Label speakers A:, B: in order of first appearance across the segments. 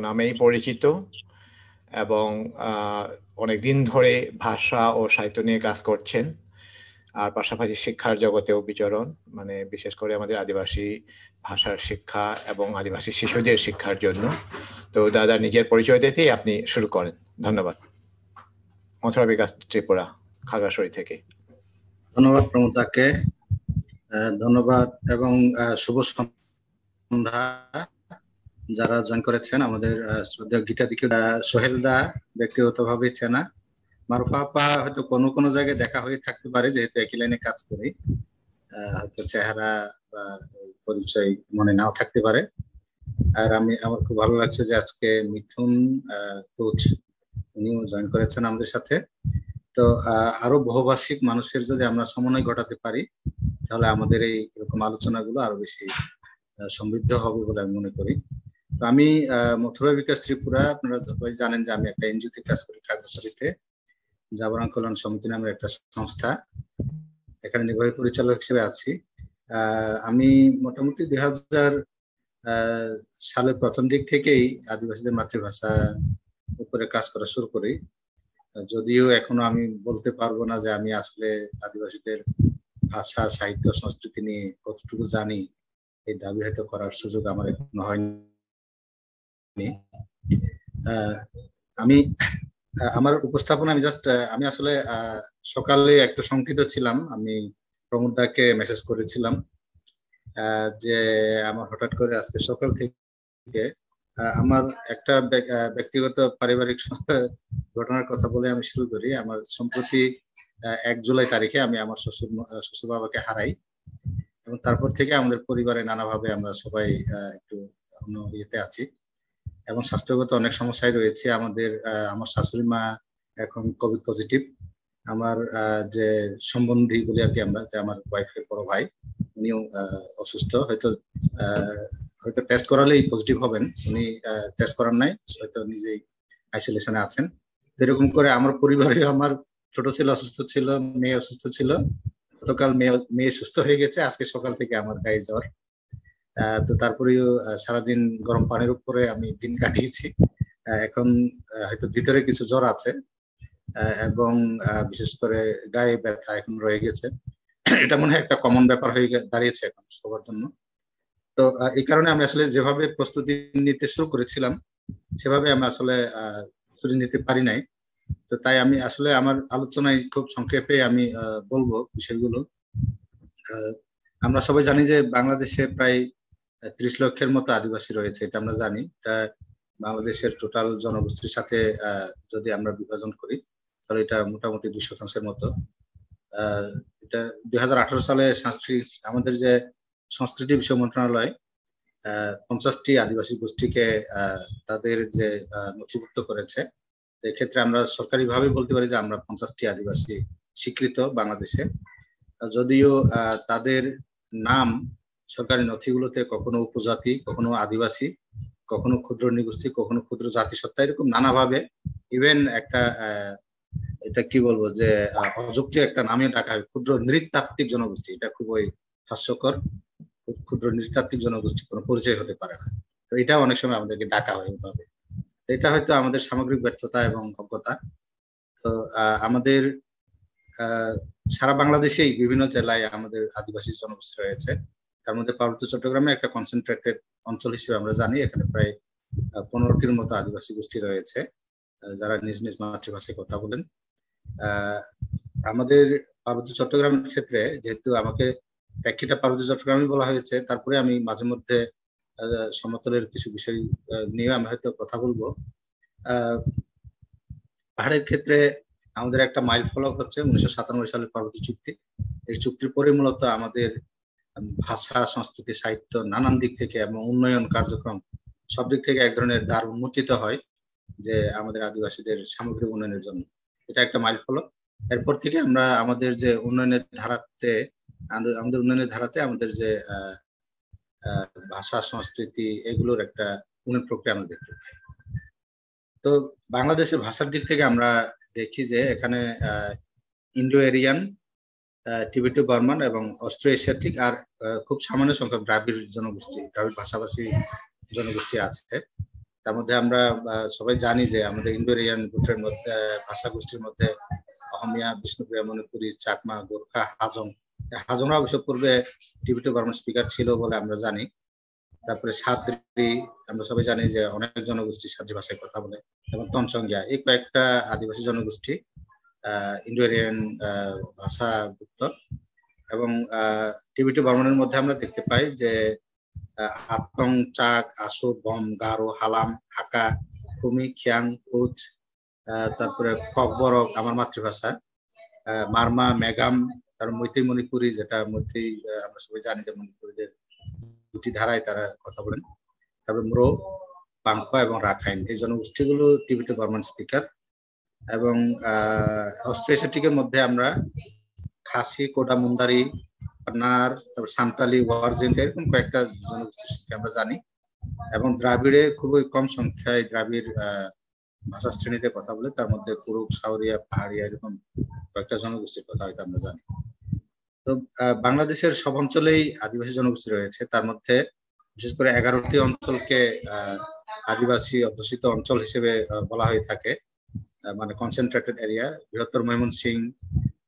A: নামেই পরিচিত এবং অনেকদিন ধরে ভাষা ও সাহিত্য নিয়ে কাজ করছেন। আর পাশাপাশি শিক্ষার জগতেও বিচরণ, মানে বিশেষ করে আমাদের আদিবাসী ভাষার শিক্ষা এবং আদিবাসী শিশুদের শিক্ষার জন্য। তো দাদা নিজের পরিচয় দিতেই আপনি শুরু করেন। ধন্যবাদ। মথুরা বিকাশ ত্রিপুরা, খাগড়াছড়ি থেকে।
B: ধন্যবাদ প্রমোদাকে, ধন্যবাদ এবং শুভ সন্ধ্যা যারা জয়েন করেছেন। আমাদের শ্রদ্ধেয় গীতা দীক্ষিত, সোহেল দা ব্যক্তিগতভাবে চেনা, মারুফা আপা হয়তো কোনো কোনো জায়গায় দেখা হয়ে থাকতে পারে, যেহেতু একই লাইনে কাজ করি, হয়তো চেহারা বা পরিচয় মনে নাও থাকতে পারে। আর আমার খুব ভালো লাগছে যে আজকে মিথুন কোচ উনিও জয়েন করেছেন আমাদের সাথে। তো আরো বহুভাষিক মানুষের যদি আমরা সমন্বয় ঘটাতে পারি, তাহলে আমাদের এই এরকম আলোচনাগুলো আরো বেশি সমৃদ্ধ হবে বলে আমি মনে করি। তো আমি মথুরা বিকাশ ত্রিপুরা, আপনারা সবাই জানেন যে আমি একটা এনজিওতে কাজ করি খাগড়াছড়িতে, জাবরান কল্যাণ সমিতি নামের একটা সংস্থা, এখানে নির্বাহী পরিচালক হিসেবে আছি। আমি মোটামুটি 2000 সালের প্রথম দিক থেকেই আদিবাসীদের মাতৃভাষা উপরে কাজ করা শুরু করি। যদিও এখনো আমি বলতে পারবো না যে আমি আসলে আদিবাসীদের ভাষা, সাহিত্য, সংস্কৃতি নিয়ে কতটুকু জানি, এই দাবি হয়তো করার সুযোগ আমার এখনো হয়নি। আমি আমার উপস্থাপনা আমি আসলে সকালে একটু শঙ্কিত ছিলাম। আমি প্রমোদ দাকে মেসেজ করেছিলাম যে আমার হঠাৎ করে আজকে সকাল থেকে আমার একটা ব্যক্তিগত পারিবারিক ঘটনার কথা বলে আমি শুরু করি। আমার সম্প্রতি 1 জুলাই তারিখে আমি আমার শ্বশুর বাবাকে হারাই, এবং তারপর থেকে আমাদের পরিবারে নানাভাবে আমরা সবাই একটু অন্য ইয়েতে আছি এবং স্বাস্থ্যগত অনেক সমস্যায় রয়েছে। আমার শাশুড়ি মা এখন কোভিড পজিটিভ। আমার যে সম্বন্ধী বলি আর কি আমরা, যে আমার ওয়াইফের বড় ভাই, উনিও অসুস্থ। হয়তো টেস্ট করালেই পজিটিভ হবেন, উনি টেস্ট করার নাই, হয়তো নিজেই আইসোলেশনে আছেন। এরকম করে আমার পরিবারে আমার ছোট ছেলে অসুস্থ ছিল, মেয়ে অসুস্থ ছিল। গতকাল মেয়ে সুস্থ হয়ে গেছে, আজকে সকাল থেকে আমার গায়ে জ্বর। তো তারপরেও সারাদিন গরম পানির উপরে আমি দিন কাটিয়েছি। এখন হয়তো ভিতরে কিছু জ্বর আছে এবং বিশেষ করে গায়ে ব্যথা এখন রয়ে গেছে। এটা মনে হয় একটা কমন ব্যাপার হয়ে দাঁড়িয়েছে এখন সবার জন্য। তো এই কারণে আমি আসলে যেভাবে প্রস্তুতি নিতে শুরু করেছিলাম, সেভাবে আমি আসলে প্রস্তুতি নিতে পারি নাই। তো তাই আমি আসলে আমার আলোচনায় খুব সংক্ষেপে আমি বলবো বিষয়গুলো। আমরা সবাই জানি যে বাংলাদেশে প্রায় 30 লক্ষের মতো আদিবাসী রয়েছে, এটা আমরা জানি। এটা বাংলাদেশের টোটাল জনগোষ্ঠীর সাথে যদি আমরা বিভাজন করি, তাহলে এটা মোটামুটি 2% মতো। এটা 2018 সালে আমাদের যে সংস্কৃতি বিষয় মন্ত্রণালয় 50টি আদিবাসী গোষ্ঠীকে তাদের যে নথিভুক্ত করেছে, এক্ষেত্রে আমরা সরকারিভাবে বলতে পারি যে আমরা 50টি আদিবাসী স্বীকৃত বাংলাদেশে। যদিও তাদের নাম সরকারি নথিগুলোতে কখনো উপজাতি, কখনো আদিবাসী, কখনো ক্ষুদ্র নৃগোষ্ঠী, কখনো ক্ষুদ্র জাতিসত্তা, এরকম নানাভাবে, ইভেন একটা এটা কি বলবো যে অযৌক্তিক একটা নামে ডাকা হয়, ক্ষুদ্র নৃতাত্ত্বিক জনগোষ্ঠী। এটা খুবই হাস্যকর। ক্ষুদ্র নৃতাত্ত্বিক জনগোষ্ঠী কোনো পরিচয় হতে পারে না। তো এটা অনেক সময় আমাদেরকে ডাকা হয় এভাবে। এটা হয়তো আমাদের সামগ্রিক ব্যর্থতা এবং অজ্ঞতা। তো আমাদের সারা বাংলাদেশেই বিভিন্ন জেলায় আমাদের আদিবাসী জনগোষ্ঠী রয়েছে। তার মধ্যে পার্বত্য চট্টগ্রামে একটা কনসেন্ট্রেটেড অঞ্চল হিসেবে আমরা জানি, এখানে প্রায় 15টির মতো আদিবাসী গোষ্ঠী রয়েছে যারা নিজ নিজ মাতৃভাষায় কথা বলেন। আমাদের পার্বত্য চট্টগ্রামের ক্ষেত্রে, যেহেতু আমাকে প্রেক্ষিতটা পার্বত্য চট্টগ্রামই বলা হয়েছে, তারপরে আমি মাঝে মধ্যে সমতলের কিছু বিষয় নিয়ে আমি হয়তো কথা বলবো। পাহাড়ের ক্ষেত্রে আমাদের একটা মাইল ফলক হচ্ছে 1997 সালের পার্বত্য চুক্তি। এই চুক্তির পরে মূলত আমাদের ভাষা, সংস্কৃতি, সাহিত্য নানান দিক থেকে এবং উন্নয়ন কার্যক্রম সব দিক থেকে এক ধরনের দ্বার উন্মোচিত হয় যে আমাদের আদিবাসীদের সামগ্রিক উন্নয়নের জন্য। এটা একটা মাইল ফলক। এরপর থেকে আমরা আমাদের যে উন্নয়নের ধারাতে আমাদের যে ভাষা, সংস্কৃতি, এগুলোর একটা উন্নয়ন প্রক্রিয়া আমরা দেখতে পাই। তো বাংলাদেশের ভাষার দিক থেকে আমরা দেখি যে এখানে ইন্ডো এরিয়ান, টিবেটো বার্মান এবং অস্ট্রো এশিয়াটিক আর খুব সামান্য সংখ্যক দ্রাবিড় ভাষাভাষী জনগোষ্ঠী আছে। তার মধ্যে আমরা সবাই জানি যে আমাদের ইন্দো এরিয়ান গোত্রের মধ্যে ভাষা গোষ্ঠীর মধ্যে অহমিয়া, বিষ্ণুপ্রিয়া, মণিপুরি, চাকমা, গোর্খা, হাজং। হাজংরা অবশ্য পূর্বে টিবেটো বার্মান স্পিকার ছিল বলে আমরা জানি। তারপরে সাদ্রি, আমরা সবাই জানি যে অনেক জনগোষ্ঠী সাদ্রি ভাষায় কথা বলে, এবং তঞ্চঙ্গিয়া, এই কয়েকটা আদিবাসী জনগোষ্ঠী ইন্দো এরিয়ান ভাষাভুক্ত। এবং টিবেটো বার্মানের মধ্যে আমরা দেখতে পাই যে আতং, চাক, আসো, বম, গারো, হালাম, হাকা, খুমি, খিয়াং, কুচ, তারপরে ককবরক আমার মাতৃভাষা, মারমা, মেঘাম, তারপর মৈতৈ মণিপুরি, যেটা মৈতৈ আমরা সবাই জানি যে মণিপুরীদের দুটি ধারায় তারা কথা বলেন। তারপরে ম্রো, পাংপা এবং রাখাইন, এই জনগোষ্ঠীগুলো টিবেটো বার্মান স্পিকার। এবং অস্ট্রোএশিয়াটিকের মধ্যে আমরা খাসি, কোডা, মুন্দারি, পানার, তারপর সান্তালি, ওয়ারজেন্ট, এরকম কয়েকটা জনগোষ্ঠী আমরা জানি। এবং দ্রাবিড়ে খুবই কম সংখ্যায় দ্রাবিড় ভাষা শ্রেণীতে কথা বলে, তার মধ্যে কুরুক, সাউরিয়া, পাহাড়িয়া, এরকম কয়েকটা জনগোষ্ঠীর কথা হয়তো আমরা জানি। তো বাংলাদেশের সব অঞ্চলেই আদিবাসী জনগোষ্ঠী রয়েছে, তার মধ্যে বিশেষ করে 11টি অঞ্চলকে আদিবাসী অধ্যুষিত অঞ্চল হিসেবে বলা হয়ে থাকে, মানে কনসেন্ট্রেটেড এরিয়া। বৃহত্তর ময়মনসিংহ,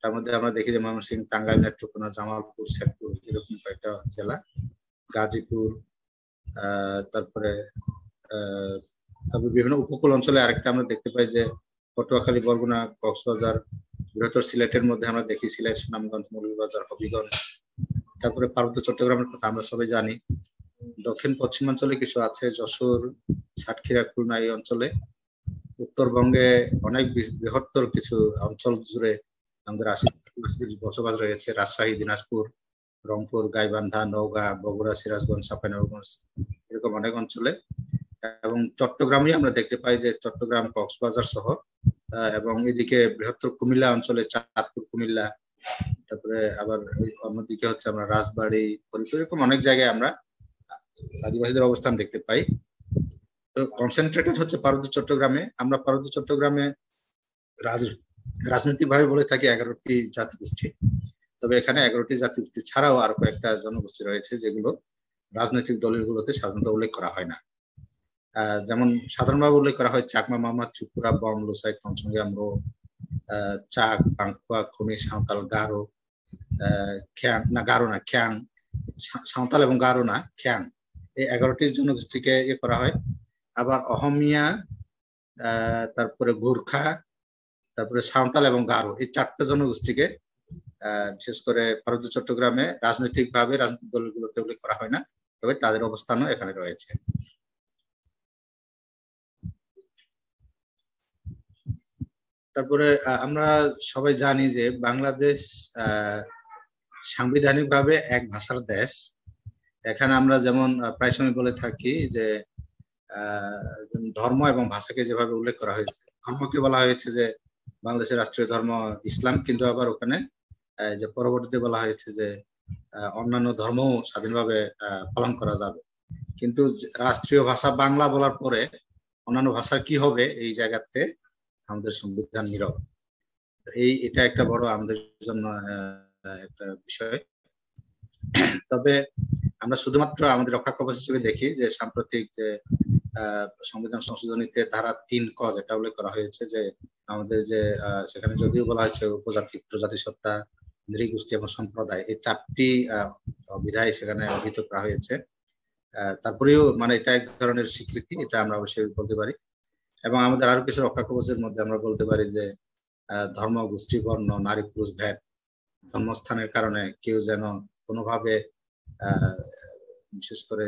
B: তার মধ্যে আমরা দেখি যে ময়মনসিংহ, টাঙ্গাইল, নেত্রকোনা, জামালপুর, শেরপুর, এরকম কয়েকটা জেলা, গাজীপুর, তারপরে বিভিন্ন উপকূল অঞ্চলে আরেকটা আমরা দেখতে পাই যে পটুয়াখালী, বরগুনা, কক্সবাজার। বৃহত্তর সিলেটের মধ্যে আমরা দেখি সিলেট, সুনামগঞ্জ, মৌলভীবাজার, হবিগঞ্জ। তারপরে পার্বত্য চট্টগ্রামের কথা আমরা সবাই জানি। দক্ষিণ পশ্চিমাঞ্চলে কিছু আছে, যশোর, সাতক্ষীরা, খুলনা, এই অঞ্চলে। উত্তরবঙ্গে অনেক বৃহত্তর কিছু অঞ্চল জুড়ে আমাদের আদিবাসীদের বসবাস রয়েছে, রাজশাহী, দিনাজপুর, রংপুর, গাইবান্ধা, নওগাঁ, বগুড়া, সিরাজগঞ্জ, চাঁপাইনবাবগঞ্জ, এরকম অনেক অঞ্চলে। এবং চট্টগ্রামে আমরা দেখতে পাই যে চট্টগ্রাম, কক্সবাজার সহ, এবং এদিকে বৃহত্তর কুমিল্লা অঞ্চলে চাঁদপুর, কুমিল্লা, তারপরে আবার অন্যদিকে হচ্ছে আমরা রাজবাড়ী, ফরিদপুর, এরকম অনেক জায়গায় আমরা আদিবাসীদের অবস্থান দেখতে পাই। তো কনসেন্ট্রেটেড হচ্ছে পার্বত্য চট্টগ্রামে। আমরা পার্বত্য চট্টগ্রামে রাজনৈতিক ভাবে বলে থাকি 11টি জাতিগোষ্ঠী, তবে এখানে 11টি জাতিগোষ্ঠী ছাড়াও আরো কয়েকটা জনগোষ্ঠী রয়েছে যেগুলো রাজনৈতিক দলিলগুলোতে সাধারণত উল্লেখ করা হয় না। যেমন সাধারণভাবে উল্লেখ করা হয় চাকমা, মামা, ত্রিপুরা, বম, লোসাই, তঞ্চঙ্গিয়া, ম্রো, চাক, পাংখুয়া, খুমি, সাঁওতাল, গারো, খিয়াং, না গারো না, খিয়াং, সাঁওতাল এবং গারো না, খিয়াং, এই 11টি জনগোষ্ঠীকে করা হয়। আবার অহমিয়া, তারপরে গোর্খা, তারপরে সাঁওতাল এবং গারো, এই 4টা জনগোষ্ঠীকে বিশেষ করে পার্বত্য চট্টগ্রামে রাজনৈতিক দলগুলোতে উল্লেখ করা হয় না, তবে তাদের অবস্থানও এখানে রয়েছে। তারপরে আমরা সবাই জানি যে বাংলাদেশ সাংবিধানিকভাবে এক ভাষার দেশ। এখানে আমরা যেমন প্রায় সময় বলে থাকি যে ধর্ম এবং ভাষাকে যেভাবে উল্লেখ করা হয়েছে, ধর্মকে বলা হয়েছে যে বাংলাদেশের রাষ্ট্রীয় ধর্ম ইসলাম, কিন্তু আবার ওখানে যে পরবর্তীতে বলা হয়েছে যে অন্যান্য ধর্মও স্বাধীনভাবে পালন করা যাবে। কিন্তু রাষ্ট্রীয় ভাষা বাংলা বলার পরে অন্যান্য ভাষার কি হবে, এই জায়গাতে আমাদের সংবিধান নীরব। এটা একটা বড় আমাদের জন্য একটা বিষয়। তবে আমরা শুধুমাত্র আমাদের রক্ষা কবচ হিসেবে দেখি যে সাম্প্রতিক যে সংবিধান সংশোধনীতে ধারা 3 ক যেটা উল্লেখ করা হয়েছে যে আমাদের যে সেখানে যদিও বলা হয়েছে উপজাতি, প্রজাতি সত্তা, নৃগোষ্ঠী এবং সম্প্রদায়, এই 4টি বিধায় সেখানে অভিহিত করা হয়েছে। তারপরেও মানে এটা এক ধরনের স্বীকৃতি, এটা আমরা অবশ্যই বলতে পারি। এবং আমাদের আরো কিছু রক্ষা কবচের মধ্যে আমরা বলতে পারি যে ধর্ম, গোষ্ঠী, বর্ণ, নারী পুরুষ ভেদ, জন্মস্থানের কারণে কেউ যেন কোনোভাবে বিশেষ করে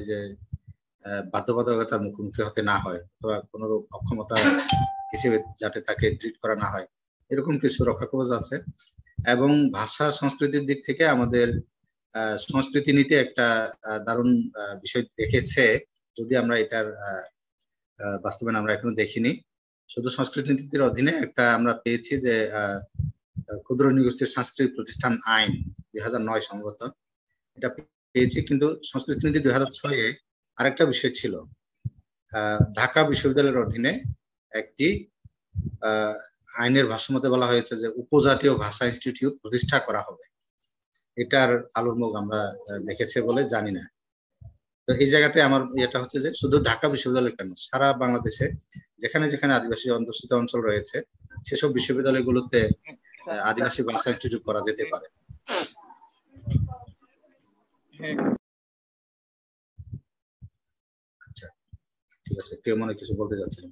B: যে বাধ্যবাধকতার মুখোমুখি হতে না হয়, অথবা কোনো অক্ষমতা হিসেবে যাতে তাকে ট্রিট করা না হয়, এরকম কিছু রক্ষা কবচ আছে। এবং ভাষা সংস্কৃতির দিক থেকে আমাদের সংস্কৃতি নীতি একটা দারুণ বিষয় দেখেছে, যদি আমরা এটার বাস্তবায়ন আমরা এখনো দেখিনি। শুধু সংস্কৃতি নীতির অধীনে একটা আমরা পেয়েছি যে ক্ষুদ্র নৃগোষ্ঠীর সাংস্কৃতিক প্রতিষ্ঠান আইন 2009 সম্ভবত এটা পেয়েছি, কিন্তু সংস্কৃতি নীতি 2006-এ আরেকটা বিষয় ছিল, ঢাকা বিশ্ববিদ্যালয়ের অধীনে একটি আইনের ভাষ্যমতে বলা হয়েছে যে উপজাতীয় ভাষা ইনস্টিটিউট প্রতিষ্ঠা করা হবে। এটার আলোর মুখ আমরা দেখেছে বলে জানি না। তো এই জায়গাতে আমার এটা হচ্ছে যে শুধু ঢাকা বিশ্ববিদ্যালয় কেন, সারা বাংলাদেশে যেখানে যেখানে আদিবাসী অধ্যুষিত অঞ্চল রয়েছে সেসব বিশ্ববিদ্যালয়গুলোতে আদিবাসী ভাষা ইনস্টিটিউট করা যেতে পারে। আচ্ছা, ঠিক আছে, কেউ মনে কিছু বলতে যাচ্ছিলেন?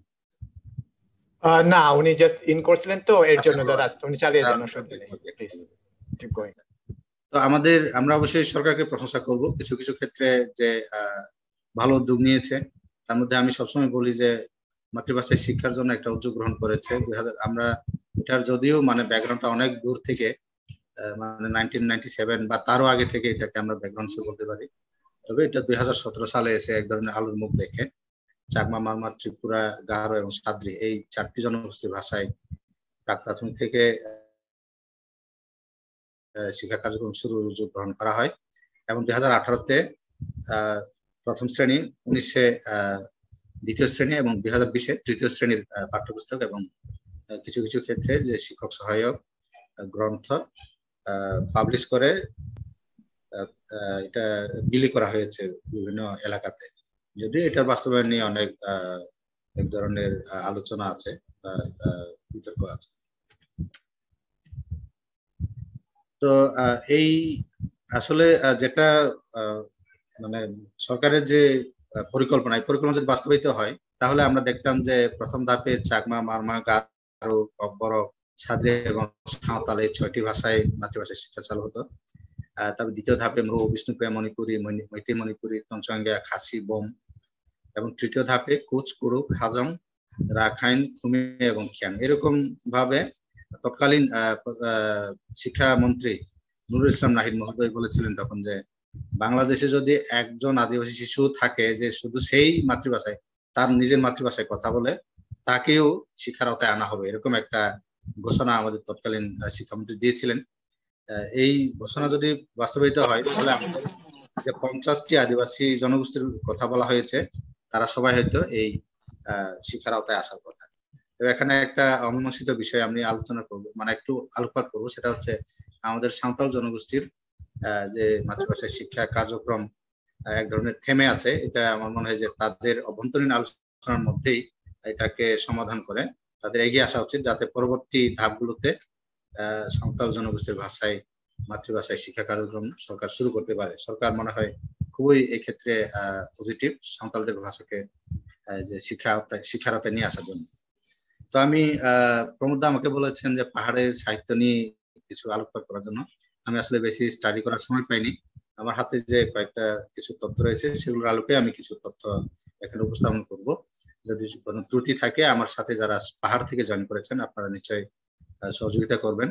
A: না, উনি জাস্ট ইন করছিলেন তো এর জন্য দাদা, উনি চালিয়ে যান, প্লিজ কিপ গোইং।
B: তো আমরা অবশ্যই সরকারকে প্রশংসা করব কিছু কিছু ক্ষেত্রে যে ভালো উদ্যোগ নিয়েছে। তার মধ্যে আমি সবসময় বলি যে মাতৃভাষায় শিক্ষার জন্য একটা উদ্যোগ গ্রহণ করেছে। আমরা এটার যদিও মানে ব্যাকগ্রাউন্ডটা অনেক দূর থেকে, মানে 1997 বা তারও আগে থেকে এটাকে আমরা ব্যাকগ্রাউন্ড বলতে পারি, তবে এটা 2017 সালে এসে এক ধরনের আলোর মুখ দেখে চাকমা, মারমা, ত্রিপুরা, গারো এবং সাদ্রি এই 4টি জনগোষ্ঠীর ভাষায় প্রাক প্রাথমিক থেকে শিক্ষা কার্যক্রম শুরুর উদ্যোগ গ্রহণ করা হয় এবং 2018-তে প্রথম শ্রেণী, 19-এ দ্বিতীয় শ্রেণী এবং 2020-এ তৃতীয় শ্রেণীর পাঠ্যপুস্তক এবং কিছু কিছু ক্ষেত্রে যে শিক্ষক সহায়ক গ্রন্থ পাবলিশ করে এটা বিলি করা হয়েছে বিভিন্ন এলাকাতে। যদিও এটার বাস্তবায়ন নিয়ে অনেক এক ধরনের আলোচনা আছে বা বিতর্ক আছে। তো এই আসলে যেটা মানে সরকারের যে পরিকল্পনা, এই পরিকল্পনা যদি বাস্তবায়িত হয় তাহলে আমরা দেখতাম যে প্রথম ধাপে চাকমা, মারমা, গারো, বড়, সাদ্রি এবং সাঁওতাল এই 6টি ভাষায় মাতৃভাষায় শিক্ষা চালু হতো। তারপর দ্বিতীয় ধাপে মরু, বিষ্ণুপ্রিয়া মণিপুরী, মৈতৈ মণিপুরী, তঞ্চঙ্গিয়া, খাসি, বোম এবং তৃতীয় ধাপে কুচ, কুরুক, হাজং, রাখাইন, খুমি এবং খিয়াং। এরকম ভাবে তৎকালীন শিক্ষামন্ত্রী নুরুল ইসলাম নাহিদ মহোদয় বলেছিলেন তখন যে বাংলাদেশে যদি একজন আদিবাসী শিশু থাকে যে শুধু সেই মাতৃভাষায়, তার নিজের মাতৃভাষায় কথা বলে, তাকেও শিক্ষার আওতায় আনা হবে, এরকম একটা ঘোষণা আমাদের তৎকালীন শিক্ষামন্ত্রী দিয়েছিলেন। এই ঘোষণা যদি বাস্তবায়িত হয় তাহলে আমাদের যে 50টি আদিবাসী জনগোষ্ঠীর কথা বলা হয়েছে তারা সবাই হয়তো এই শিক্ষার আওতায় আসার কথা। এখানে একটা অমীমাংসিত বিষয় আমি আলোচনা করব, মানে একটু আলোকপাত করব, সেটা হচ্ছে আমাদের সাঁওতাল জনগোষ্ঠীর যে মাতৃভাষায় শিক্ষা কার্যক্রম এক ধরনের থেমে আছে। এটা আমার মনে হয় যে তাদের অভ্যন্তরীণ আলোচনার মধ্যেই এটাকে সমাধান করে তাদের এগিয়ে আসা উচিত, যাতে পরবর্তী ধাপগুলোতে সাঁওতাল জনগোষ্ঠীর ভাষায় মাতৃভাষায় শিক্ষা কার্যক্রম সরকার শুরু করতে পারে। সরকার মনে হয় খুবই এক্ষেত্রে পজিটিভ সাঁওতালদের ভাষাকে যে শিক্ষার আওতায় নিয়ে আসার জন্য। তো আমি প্রমোদ আমাকে বলেছেন যে পাহাড়ের সাহিত্য নিয়ে কিছু আলোকপাত করার জন্য। আমি আসলে বেশি স্টাডি করার সময় পাইনি। আমার হাতে যে কয়েকটা কিছু তথ্য রয়েছে সেগুলোর আলোকে আমি কিছু তথ্য এখানে উপস্থাপন করব। যদি কোনো ত্রুটি থাকে আমার সাথে যারা পাহাড় থেকে জয়েন করেছেন আপনারা নিশ্চয়ই সহযোগিতা করবেন।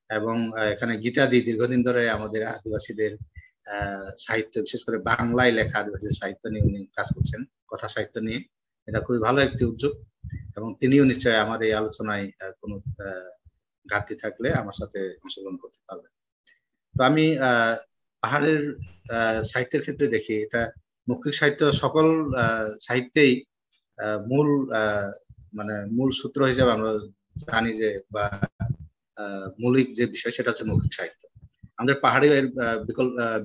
B: এবং এখানে গীতাদি দীর্ঘদিন ধরে আমাদের আদিবাসীদের সাহিত্য, বিশেষ করে বাংলায় লেখা আদিবাসী সাহিত্য নিয়ে উনি কাজ করছেন, কথা সাহিত্য নিয়ে। এটা খুবই ভালো একটি উদ্যোগ এবং তিনিও নিশ্চয়ই আমার এই আলোচনায় কোনো ঘাটতি থাকলে আমার সাথে অংশগ্রহণ করতে পারবেন। তো আমি পাহাড়ের সাহিত্যের ক্ষেত্রে দেখি এটা মৌখিক সাহিত্য সকল সাহিত্যেই মূল মানে মূল সূত্র হিসেবে আমরা জানি যে বা মৌলিক যে বিষয় সেটা হচ্ছে মৌখিক সাহিত্য। আমাদের পাহাড়ে এর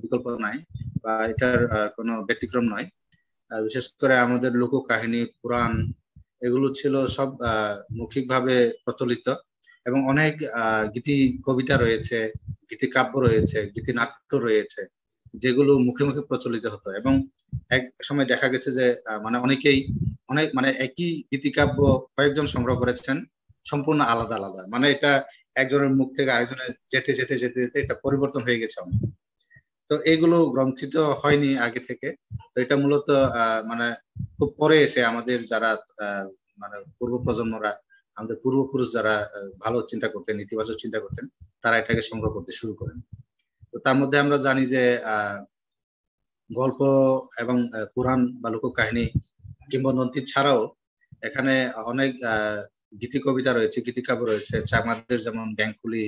B: বিকল্প নাই বা এটার কোনো ব্যতিক্রম নয়। বিশেষ করে আমাদের লোককাহিনী, পুরাণ এগুলো ছিল সব মৌখিকভাবে প্রচলিত এবং অনেক গীতি কবিতা রয়েছে, গীতিকাব্য রয়েছে, গীতিনাট্য রয়েছে যেগুলো মুখে মুখে প্রচলিত হতো। এবং এক সময় দেখা গেছে যে মানে অনেকেই মানে একই গীতিকাব্য কয়েকজন সংগ্রহ করেছেন সম্পূর্ণ আলাদা আলাদা, মানে এটা একজনের মুখ থেকে আরেকজনের যেতে যেতে যেতে যেতে এটা পরিবর্তন হয়ে গেছে অনেক। তো এগুলো গ্রন্থিত হয়নি আগে থেকে। তো এটা মূলত মানে খুব পরে এসে আমাদের যারা মানে পূর্ব প্রজন্মরা, আমাদের পূর্বপুরুষ যারা ভালো চিন্তা করতেন, ইতিবাচক চিন্তা করতেন, তারা এটাকে সংগ্রহ করতে শুরু করেন। তো তার মধ্যে আমরা জানি যে গল্প এবং পুরাণ বা লোককাহিনী কিংবদন্তি ছাড়াও এখানে অনেক গীতি কবিতা রয়েছে, গীতিকাব্য রয়েছে। চাকমাদের যেমন ব্যাংকুলি,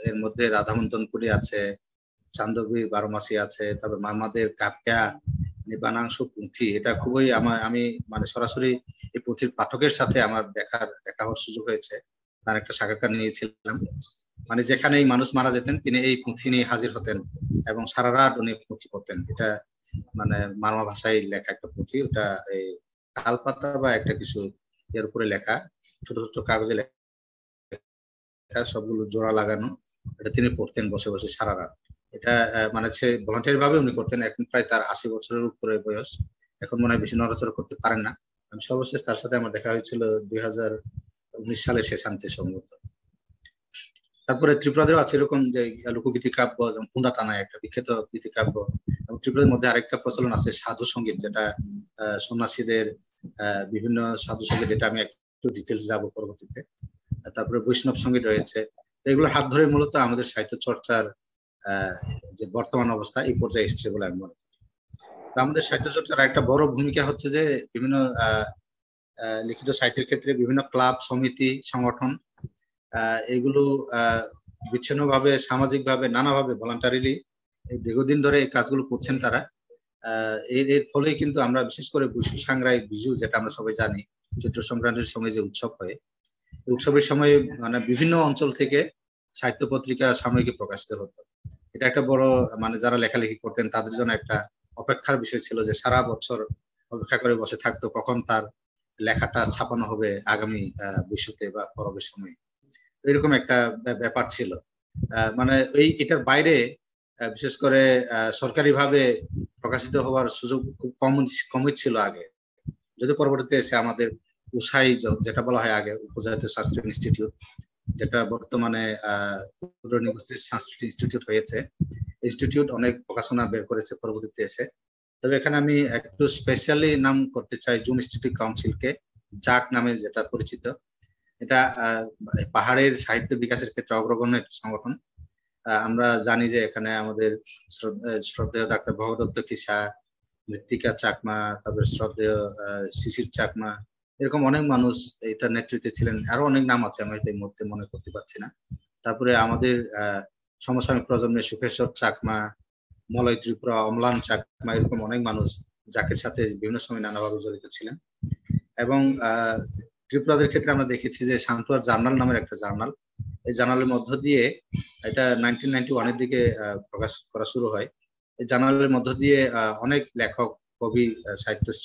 B: এর মধ্যে রাধামন্তনপুরী আছে, চান্দবী বারোমাসি আছে, তারপর মামাদের কাপ্যা, নিবানাংশ পুঁথি। এটা খুবই আমি মানে সরাসরি এই পুঁথির পাঠকের সাথে আমার দেখা হওয়ার সুযোগ হয়েছে, তার একটা সাক্ষাৎকার নিয়েছিলাম। মানে যেখানেই মানুষ মারা যেতেন তিনি এই পুঁথি নিয়ে হাজির হতেন এবং সারা রাত উনি পুঁথি পড়তেন। এটা মানে মারমা ভাষায় লেখা একটা পুঁথি, ওটা এই তালপাতা বা একটা কিছু এর উপরে লেখা, ছোট ছোট কাগজে লেখা, সবগুলো জোড়া লাগানো। এটা তিনি পড়তেন বসে বসে সারা রাত। এটা মানে সে ভলান্টিয়ারি ভাবে উনি করতেন। এখন প্রায় তার 80 বছরের উপরে বয়স, এখন মনে হয় বেশি নড়াচড়া করতে পারেন না। আমি সর্বশেষ তার সাথে আমার দেখা হয়েছিল 2019 সালের শেষান্তে সম্ভবত। তারপরে ত্রিপুরাদেরও আছে এরকম যে লোকগীতি কাব্য, যেমন কুন্দা টানা একটা বিখ্যাত গীতি কাব্য। এবং ত্রিপুরাদের মধ্যে আরেকটা প্রচলন আছে সাধু সঙ্গীত, যেটা সন্ন্যাসীদের বিভিন্ন সাধু সঙ্গীত, এটা আমি একটু ডিটেলস যাবো পরবর্তীতে। তারপরে বৈষ্ণব সঙ্গীত রয়েছে। এগুলোর হাত ধরে মূলত আমাদের সাহিত্য চর্চার যে বর্তমান অবস্থা এই পর্যায়ে এসছে বলে আমি মনে করি। আমাদের সাহিত্য চর্চার একটা বড় ভূমিকা হচ্ছে যে বিভিন্ন লিখিত সাহিত্যের ক্ষেত্রে বিভিন্ন ক্লাব, সমিতি, সংগঠন, এগুলো বিচ্ছিন্নভাবে, সামাজিকভাবে, নানাভাবে ভলান্টারিলি দীর্ঘদিন ধরে এই কাজগুলো করছেন তারা। এর ফলে কিন্তু আমরা বিশেষ করে বৈশু সাংরাই বিজু, যেটা আমরা সবাই জানি, চৈত্র সংক্রান্তির সময় যে উৎসব হয়, উৎসবের সময় মানে বিভিন্ন অঞ্চল থেকে সাহিত্য পত্রিকা, সাময়িকী প্রকাশিত হতো। এটা একটা বড় মানে যারা লেখালেখি করতেন তাদের জন্য একটা অপেক্ষার বিষয় ছিল, যে সারা বছর অপেক্ষা করে বসে থাকতো কখন তার লেখাটা ছাপানো হবে আগামী বৈশুতে বা পরবের সময়। এরকম একটা ব্যাপার ছিল। মানে এটার বাইরে বিশেষ করে সরকারিভাবে প্রকাশিত হওয়ার সুযোগ খুব কমই ছিল আগে। যদি পরবর্তীতে এসে আমাদের উসাই, যেটা বলা হয় আগে উপজাতীয় সাংস্কৃতিক ইনস্টিটিউট, যেটা বর্তমানে সাংস্কৃতিক ইনস্টিটিউট হয়েছে, ইনস্টিটিউট অনেক প্রকাশনা বের করেছে পরবর্তীতে এসে। তবে এখানে আমি একটু স্পেশালি নাম করতে চাই জুম ইনস্টিটিউট কাউন্সিলকে, জাক নামে যেটা পরিচিত। এটা পাহাড়ের সাহিত্য বিকাশের ক্ষেত্রে অগ্রগণ্য সংগঠন। আমরা জানি যে এখানে আমাদের শ্রদ্ধেয় ডাক্তার ভগদত্ত কিসা, মৃত্তিকা চাকমা, তারপরে শ্রদ্ধেয় শিশির চাকমা, এরকম অনেক মানুষ এটার নেতৃত্বে ছিলেন। আরো অনেক নাম আছে, আমি এই মুহূর্তে মনে করতে পারছি না। তারপরে আমাদের সমসাময়িক প্রজন্মের সুখেশ্বর চাকমা, মলয় ত্রিপুরা, অম্লান চাকমা, এরকম অনেক মানুষ জাকের সাথে বিভিন্ন সময় নানাভাবে জড়িত ছিলেন। এবং ত্রিপুরাদের ক্ষেত্রে আমরা দেখেছি যে সান্তুয়ার জার্নাল নামের একটা জার্নাল, এই জার্নালের মধ্য দিয়ে, এটা 1991 এর দিকে প্রকাশ করা শুরু হয়। এই জার্নালের মধ্য দিয়ে অনেক লেখক, কবি, সাহিত্যিক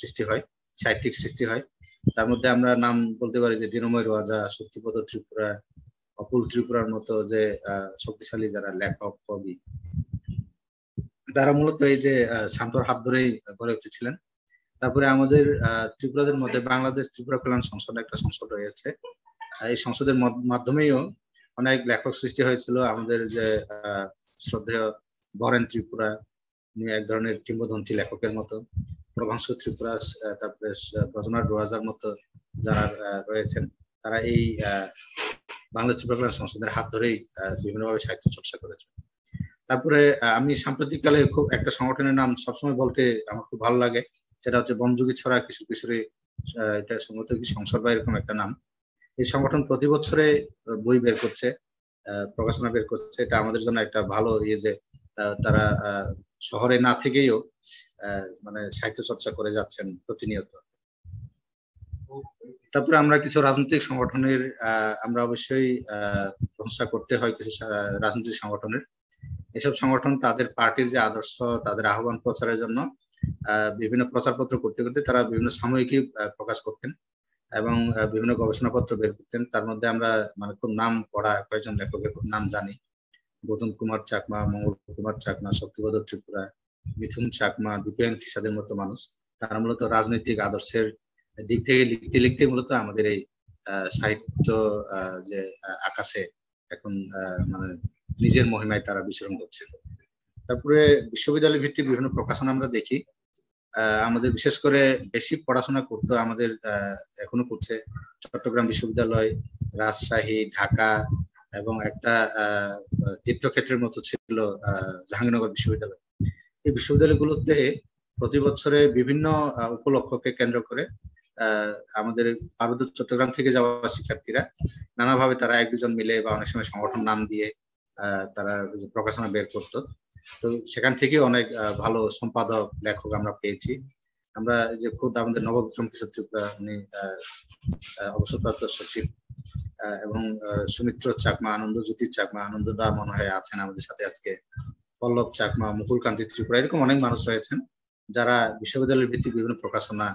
B: সৃষ্টি হয়। তার মধ্যে আমরা নাম বলতে পারি যে দীনময় রাজা, শক্তিপদ ত্রিপুরা, অকুল ত্রিপুরার মতো যে শক্তিশালী যারা লেখক, কবি, তারা মূলত এই যে সান্তুয়ার হাত ধরেই গড়ে উঠেছিলেন। তারপরে আমাদের ত্রিপুরাদের মধ্যে বাংলাদেশ ত্রিপুরা কল্যাণ সংসদ একটা সংসদ রয়েছে। এই সংসদের মাধ্যমেও অনেক লেখক সৃষ্টি হয়েছিল। আমাদের যে শ্রদ্ধেয় বরেন ত্রিপুরা, উনি এক ধরনের কিংবদন্তি লেখকের মতো, প্রভাংশু ত্রিপুরা, তারপরে ব্রজনাথ রোয়াজার মতো যারা রয়েছেন, তারা এই বাংলাদেশ ত্রিপুরা কল্যাণ সংসদের হাত ধরেই বিভিন্নভাবে সাহিত্য চর্চা করেছেন। তারপরে আমি সাম্প্রতিককালে খুব একটা সংগঠনের নাম সবসময় বলতে আমার খুব ভালো লাগে, সেটা হচ্ছে বনযোগী ছড়া কিশোর কিশোরী, এটা সম্ভবত কি সংসদ বা এরকম একটা নাম। এই সংগঠন প্রতি বছরে বই বের করছে, প্রকাশনা বের করছে। এটা আমাদের জন্য একটা ভালো ইয়ে যে তারা শহরে না থেকেও মানে সাহিত্য চর্চা করে যাচ্ছেন প্রতিনিয়ত। তারপরে আমরা কিছু রাজনৈতিক সংগঠনের আমরা অবশ্যই প্রশংসা করতে হয় কিছু রাজনৈতিক সংগঠনের। এসব সংগঠন তাদের পার্টির যে আদর্শ, তাদের আহ্বান প্রচারের জন্য বিভিন্ন প্রচারপত্র করতে করতে তারা বিভিন্ন সাময়িকী প্রকাশ করতেন এবং বিভিন্ন গবেষণাপত্র বের করতেন। তার মধ্যে আমরা মানে খুব নাম পড়া কয়েকজন লেখকের নাম জানি, গৌতম কুমার চাকমা, মঙ্গল কুমার চাকমা, শক্তিপদ ত্রিপুরা, মিঠুন চাকমা, দীপেন কিসাদের মতো মানুষ। তারা মূলত রাজনৈতিক আদর্শের দিক থেকে লিখতে লিখতে মূলত আমাদের এই সাহিত্য যে আকাশে এখন মানে নিজের মহিমায় তারা বিচরণ করছে। তারপরে বিশ্ববিদ্যালয় ভিত্তিক বিভিন্ন প্রকাশনা আমরা দেখি। আমাদের বিশেষ করে বেশি পড়াশোনা করতে আমাদের এখনো করছে চট্টগ্রাম বিশ্ববিদ্যালয়, রাজশাহী, ঢাকা এবং একটা তীর্থক্ষেত্রের মতো ছিল জাহাঙ্গীরনগর বিশ্ববিদ্যালয়। এই বিশ্ববিদ্যালয়গুলোতে প্রতি বছরে বিভিন্ন উপলক্ষকে কেন্দ্র করে আমাদের পার্বত্য চট্টগ্রাম থেকে যাওয়া শিক্ষার্থীরা নানাভাবে তারা এক দুজন মিলে বা অনেক সময় সংগঠন নাম দিয়ে তারা প্রকাশনা বের করতো। তো সেখান থেকে অনেক ভালো সম্পাদক, লেখক আমরা পেয়েছি। আমরা যে খুব আমাদের নববিক্রম কিশোর ত্রিপুরা, উনি অবসরপ্রাপ্ত সচিব, এবং সুমিত্র চাকমা, আনন্দজ্যোতি চাকমা, আনন্দদা মনে হয় আছেন আমাদের সাথে আজকে, পল্লব চাকমা, মুকুল কান্তি ত্রিপুরা, এরকম অনেক মানুষ রয়েছেন যারা বিশ্ববিদ্যালয়ের ভিত্তিক বিভিন্ন প্রকাশনা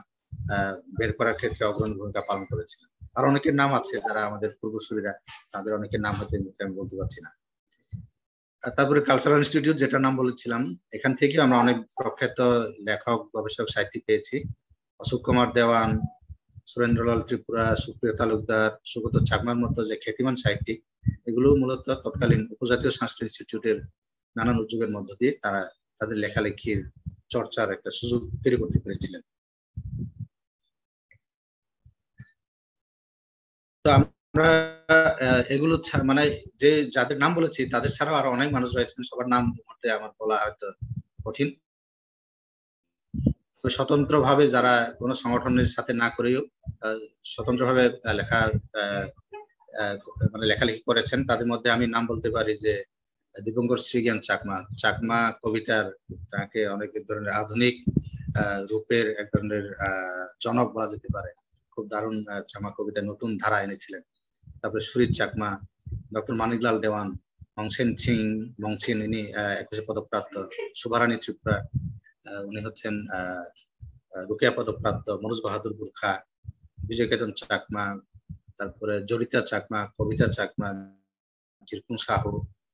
B: বের করার ক্ষেত্রে অগ্রণী ভূমিকা পালন করেছিলেন। আর অনেকের নাম আছে যারা আমাদের পূর্বসূরীরা, তাদের অনেকের নাম হয়তো আমি বলতে পারছি না। তারপরে কালচারাল ইনস্টিটিউট, যেটা নাম বলেছিলাম, এখান থেকে আমরা অনেক প্রখ্যাত লেখক, গবেষক, সাহিত্যিক পেয়েছি। অশোক কুমার দেওয়ান, সুরেন্দ্রলাল ত্রিপুরা, সুপ্রিয় তালুকদার, সুগত চাকমার মতো যে খ্যাতিমান সাহিত্যিক, এগুলো মূলত তৎকালীন উপজাতীয় সাংস্কৃতিক ইনস্টিটিউটের নানান উদ্যোগের মধ্য দিয়ে তারা তাদের লেখালেখির চর্চার একটা সুযোগ তৈরি করতে পেরেছিলেন। তো আমরা এগুলো মানে যে যাদের নাম বলেছি তাদের ছাড়াও আরো অনেক মানুষ রয়েছেন, সবার নাম মুহূর্তে আমার বলা হয়তো কঠিন। স্বতন্ত্রভাবে যারা কোনো সংগঠনের সাথে না করেও স্বতন্ত্রভাবে লেখা মানে লেখালেখি করেছেন, তাদের মধ্যে আমি নাম বলতে পারি যে দীপঙ্কর শ্রীজ্ঞান চাকমা। চাকমা কবিতার তাকে অনেক ধরনের আধুনিক রূপের এক ধরনের জনক বলা যেতে পারে। খুব দারুণ চাকমা কবিতায় নতুন ধারা এনেছিলেন। তারপরে সুরিত চাকমা, ডক্টর মানিকলাল দেওয়ান, মংসেন সিং মংসিন, ইনি 21 পদকপ্রাপ্ত, শুভারানী ত্রিপুরা, উনি হচ্ছেন রুকিয়া পদকপ্রাপ্ত, মনোজ বাহাদুর গুর্খা, বিজয় কেতন চাকমা, তারপরে জরিতা চাকমা, কবিতা চাকমা, চিরকুং সাহু,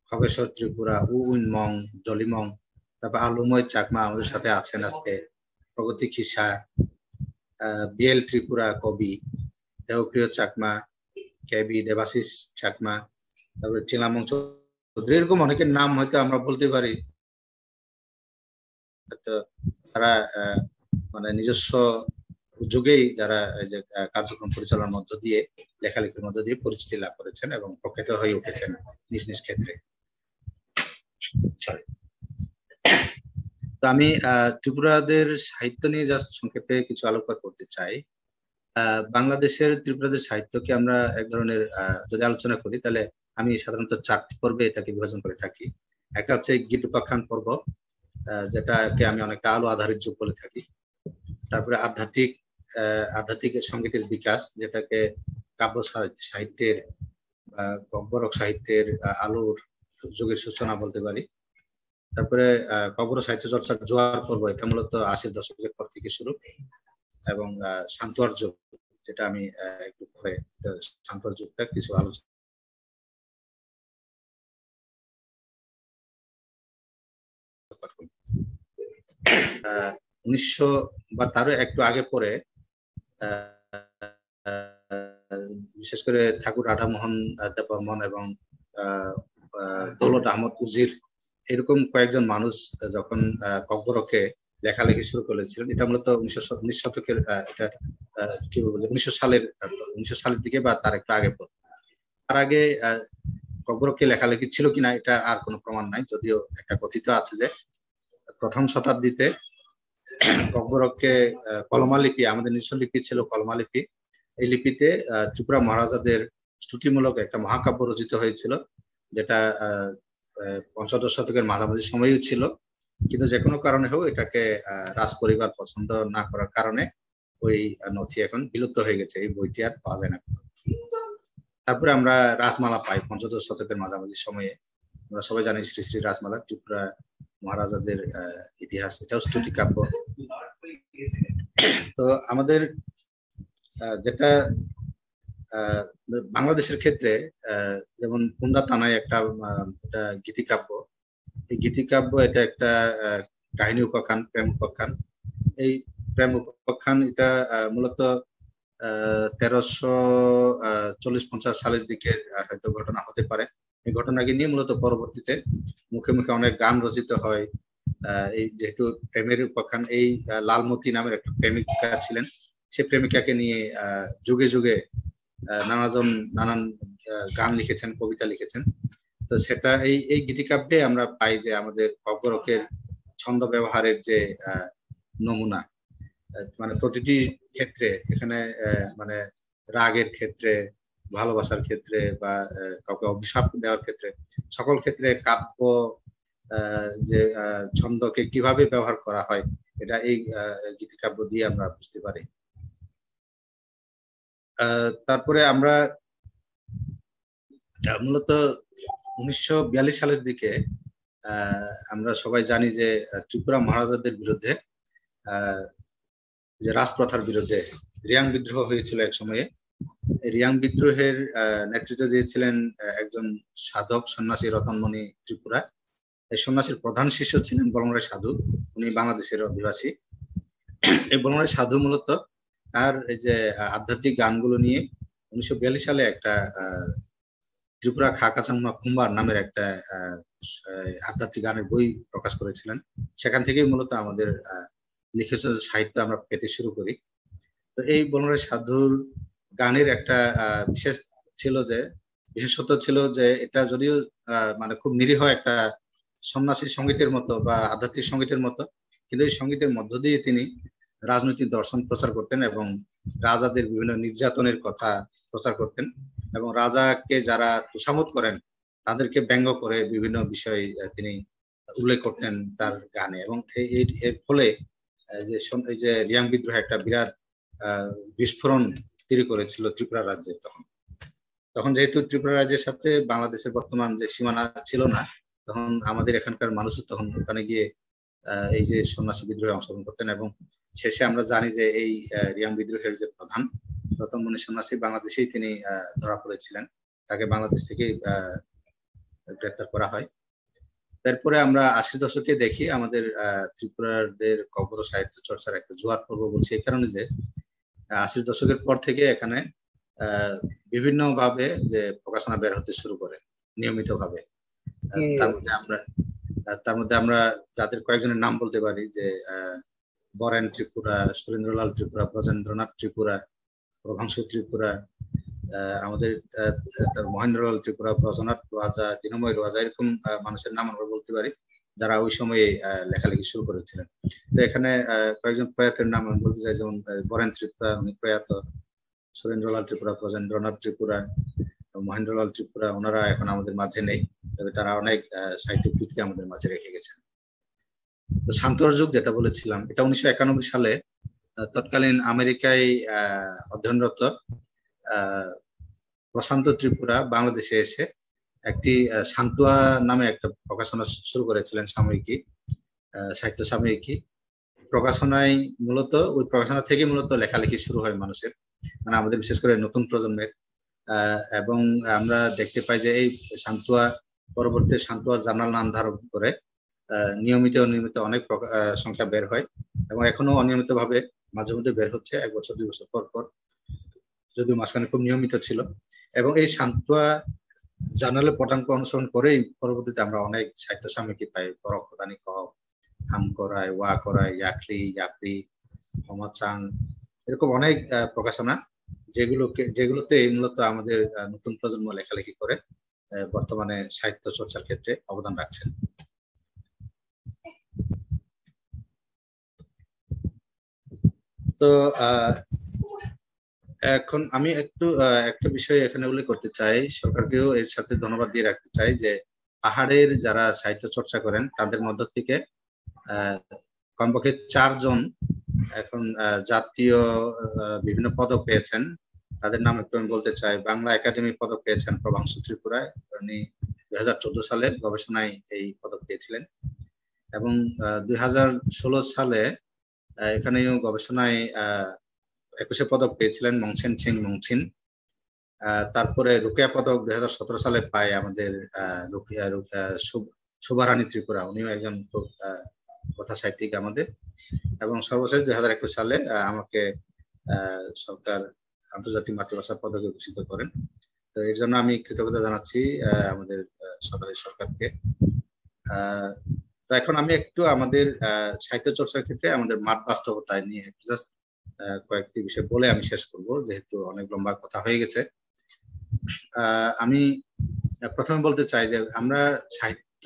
B: খগেশ্বর ত্রিপুরা, উইন মং, জলিমং, তারপর আলুময় চাকমা আমাদের সাথে আছেন আজকে, প্রগতি খিসা, বিএল ত্রিপুরা কবি, দেবপ্রিয় চাকমা, কেবি দেবাশিস চাকমা, তারপরে চিলামং চৌধুরী, এরকম অনেকের নাম হয়তো আমরা বলতে পারি। তারা মানে নিজস্ব উদ্যোগেই যারা কার্যক্রম পরিচালনার মধ্য দিয়ে, লেখালেখির মধ্য দিয়ে পরিচিতি লাভ করেছেন এবং প্রখ্যাত হয়ে উঠেছেন নিজ নিজ ক্ষেত্রে। তো আমি ত্রিপুরাদের সাহিত্য নিয়ে জাস্ট সংক্ষেপে কিছু আলোকপাত করতে চাই। বাংলাদেশের ত্রিপুরাদের সাহিত্যকে আমরা এক ধরনের যদি আলোচনা করি, তাহলে আমি সাধারণত 4টি পর্বে এটাকে বিভাজন করে থাকি। একটা হচ্ছে গীত উপাখ্যান পর্ব, যেটাকে আমি অনেকটা আলো আধারিত যুগ বলে থাকি। তারপরে আধ্যাত্মিক সঙ্গীতের বিকাশ, যেটাকে কাব্য সাহিত্যের বা গব্বরক সাহিত্যের আলোর যুগের সূচনা বলতে পারি। তারপরে কব্বর সাহিত্য চর্চার জোয়ার পর্ব, এটা মূলত 80-এর দশকের পর থেকে শুরু, এবং সান্তুয়ার যুগ, যেটা আমি একটু পরে সান্তুয়ার যুগটা কিছু আলোচনা 1900 বা তারও একটু আগে পরে বিশেষ করে ঠাকুর রাধামোহন দেববর্মন এবং দৌলত আহমদ উজির, এরকম কয়েকজন মানুষ যখন কব্বরকে লেখালেখি শুরু করেছিলেন, এটা মূলত 19 শতকের, এটা কি বলবো, 1900 সালের দিকে বা তার একটু আগে। তার আগে কব্বরকে লেখালেখি ছিল কিনা এটা আর কোনো প্রমাণ নাই, যদিও একটা কথিত আছে যে প্রথম শতাব্দীতে কব্বরকে কলমা লিপি, আমাদের নিজস্ব লিপি ছিল কলমা লিপি, এই লিপিতে ত্রিপুরা মহারাজাদের স্তুতিমূলক একটা মহাকাব্য রচিত হয়েছিল, যেটা 15 শতকের মাঝামাঝি সময়ও ছিল, কিন্তু যে কোনো কারণে হোক এটাকে রাজ পরিবার পছন্দ না করার কারণে ওই নথি এখন বিলুপ্ত হয়ে গেছে, এই বইটি আর পাওয়া যায় না। তারপরে আমরা রাজমালা পাই 15 শতকের মাঝামাঝি সময়ে। আমরা সবাই জানি শ্রী শ্রী রাজমালা, ত্রিপুরা মহারাজাদের ইতিহাস, এটাও স্তুতি কাব্য। তো আমাদের যেটা বাংলাদেশের ক্ষেত্রে যেমন কুন্দা তানায় একটা গীতিকাব্য, এই গীতিকাব্য এটা একটা কাহিনী উপাখ্যান, প্রেম উপাখ্যান। এই প্রেম উপাখ্যান এটা মূলত 1340-50 সালের দিকের হয়তো ঘটনা হতে পারে। এই ঘটনাকে নিয়ে মূলত পরবর্তীতে মুখে মুখে অনেক গান রচিত হয়। এই যেহেতু প্রেমের উপাখ্যান, এই লালমতি নামের একটা প্রেমিকা ছিলেন, সে প্রেমিকাকে নিয়ে যুগে যুগে নানান গান লিখেছেন, কবিতা লিখেছেন। তো সেটা এই গীতিকাব্যে আমরা পাই যে আমাদের কব্বরকের ছন্দ ব্যবহারের যে নমুনা, মানে প্রতিটি ক্ষেত্রে এখানে মানে রাগের ক্ষেত্রে, ভালোবাসার ক্ষেত্রে বা কাউকে অভিশাপ দেওয়ার ক্ষেত্রে, সকল ক্ষেত্রে কাব্য যে ছন্দকে কিভাবে ব্যবহার করা হয়, এটা এই গীতিকাব্য দিয়ে আমরা বুঝতে পারি। তারপরে আমরা মূলত 1942 সালের দিকে আমরা সবাই জানি যে ত্রিপুরা মহারাজাদের বিরুদ্ধে যে রাজপ্রথার বিরুদ্ধে রিয়াং বিদ্রোহ হয়েছিল এক সময়ে। রিয়াং বিদ্রোহের নেতৃত্ব দিয়েছিলেন একজন সাধক সন্ন্যাসী রতনমণি ত্রিপুরা। এই সন্ন্যাসীর প্রধান শিষ্য ছিলেন বলমরাই সাধু, উনি বাংলাদেশের অধিবাসী। এই বলমরাই সাধু মূলত তার এই যে আধ্যাত্মিক গানগুলো নিয়ে 1942 সালে একটা ত্রিপুরা খাকাচাংমা কুম্বার নামের একটা আধ্যাত্মিক গানের বই প্রকাশ করেছিলেন। সেখান থেকেই মূলত আমাদের লিখিত সাহিত্য আমরা পেতে শুরু করি। তো এই বলমরাই সাধুর গানের একটা বিশেষত্ব ছিল যে এটা যদিও মানে খুব নিরীহ একটা সন্ন্যাসী সঙ্গীতের মতো বা আধ্যাত্মিক সঙ্গীতের মতো, কিন্তু এই সঙ্গীতের মধ্য দিয়ে তিনি রাজনৈতিক দর্শন প্রচার করতেন এবং রাজাদের বিভিন্ন নির্যাতনের কথা প্রচার করতেন এবং রাজাকে যারা তোষামোদ করেন তাদেরকে ব্যঙ্গ করে বিভিন্ন বিষয় তিনি উল্লেখ করতেন তার গানে। এবং এর ফলে যে রিয়াং বিদ্রোহ একটা বিরাট বিস্ফোরণ তৈরি করেছিল ত্রিপুরা রাজ্যে। তখন যেহেতু ত্রিপুরা রাজ্যের সাথে বাংলাদেশের বর্তমান যে সীমানা ছিল না, তখন আমাদের এখানকার মানুষ তখন ওখানে গিয়ে এই যে সন্ন্যাসী বিদ্রোহে অংশগ্রহণ করতেন। এবং শেষে আমরা জানি যে এই রিয়াং বিদ্রোহের যে প্রধান রতনমণি সন্ন্যাসী বাংলাদেশেই তিনি ধরা পড়েছিলেন, তাকে বাংলাদেশ থেকে গ্রেপ্তার করা হয়। তারপরে আমরা 80 দশকে দেখি আমাদের ত্রিপুরারদের কবর সাহিত্য চর্চার একটা জোয়ার পর্ব বলছি এই কারণে যে 80 দশকের পর থেকে এখানে বিভিন্ন ভাবে যে প্রকাশনা বের হতে শুরু করে নিয়মিত ভাবে। তার মধ্যে আমরা যাদের কয়েকজনের নাম বলতে পারি যে বরেন ত্রিপুরা, সুরেন্দ্রলাল ত্রিপুরা, ব্রজেন্দ্রনাথ ত্রিপুরা, প্রভাংশু ত্রিপুরা, আমাদের মহেন্দ্রলাল ত্রিপুরা, ব্রজনাথ রাজা, দীনময় রাজা, এরকম মানুষের নাম আমরা বলতে পারি যারা ওই সময়ে লেখালেখি শুরু করেছিলেন। তো এখানে কয়েকজন প্রয়াতের নাম আমি বলতে চাই, যেমন বরেন ত্রিপুরা উনি প্রয়াত, সুরেন্দ্রলাল ত্রিপুরা, ব্রজেন্দ্রনাথ ত্রিপুরা, মহেন্দ্রলাল ত্রিপুরা, ওনারা এখন আমাদের মাঝে নেই, তবে তারা অনেক সাহিত্যিক কীর্তি আমাদের মাঝে রেখে গেছেন। তো শান্তর যুগ যেটা বলেছিলাম, এটা 1991 সালে তৎকালীন আমেরিকায় অধ্যয়নরত প্রশান্ত ত্রিপুরা বাংলাদেশে এসে একটি শান্তুয়া নামে একটা প্রকাশনা শুরু করেছিলেন, সাময়িকী, সাহিত্য সাময়িকী। প্রকাশনায় মূলত ওই প্রকাশনা থেকে মূলত লেখালেখি শুরু হয় মানুষের, মানে আমাদের বিশেষ করে নতুন প্রজন্মের। এবং আমরা দেখতে পাই যে এই শান্তুয়া পরবর্তী শান্তুয়া জার্নাল নাম ধারণ করে নিয়মিত অনেক সংখ্যা বের হয় এবং এখনো অনিয়মিত ভাবে মাঝে মধ্যে বের হচ্ছে, 1 বছর 2 বছর পর পর, যদিও মাঝখানে খুব নিয়মিত ছিল। এবং এই শান্তুয়া জার্নালের পটাঙ্ক অনুসরণ করেই পরবর্তীতে আমরা অনেক সাহিত্য সাময়িকী পাই, বরখদানি কব, হাম করায়, ওয়া করায়, ইয়াকলি, ইয়াকরি, হমাচাং, এরকম অনেক প্রকাশনা যেগুলোতে মূলত আমাদের নতুন প্রজন্ম লেখালেখি করে বর্তমানে সাহিত্য চর্চার ক্ষেত্রে অবদান রাখছেন। তো এখন আমি একটা বিষয় এখানে উল্লেখ করতে চাই, সরকারকেও এর সাথে ধন্যবাদ দিয়ে রাখতে চাই যে পাহাড়ের যারা সাহিত্য চর্চা করেন তাদের মধ্য থেকে কমপক্ষে 4 জন এখন জাতীয় বিভিন্ন পদক পেয়েছেন। তাদের নাম একটু আমি বলতে চাই। বাংলা একাডেমি পদক পেয়েছেন প্রভাংশু ত্রিপুরা, উনি 2014 সালে গবেষণায় এই পদক পেয়েছিলেন। এবং 2016 সালে এখানেও গবেষণায় 21 পদক পেয়েছিলেন মংছেন ছিং মংছিন। তারপরে রুকিয়া পদক 2017 সালে পায় আমাদের শোভারানী ত্রিপুরা, উনিও একজন খুব কথা সাহিত্যিক আমাদের। এবং সর্বশেষ 2021 সালে আমাকে সরকার আন্তর্জাতিক মাতৃভাষা পদকে ভূষিত করেন। তো এর জন্য আমি কৃতজ্ঞতা জানাচ্ছি আমাদের সরকারি সরকারকে। তো এখন আমি একটু আমাদের সাহিত্য চর্চার ক্ষেত্রে আমাদের মাঠ বাস্তবতায় নিয়ে একটু জাস্ট কয়েকটি বিষয় বলে আমি শেষ করব, যেহেতু অনেক লম্বা কথা হয়ে গেছে। আমি প্রথমে বলতে চাই যে আমরা সাহিত্য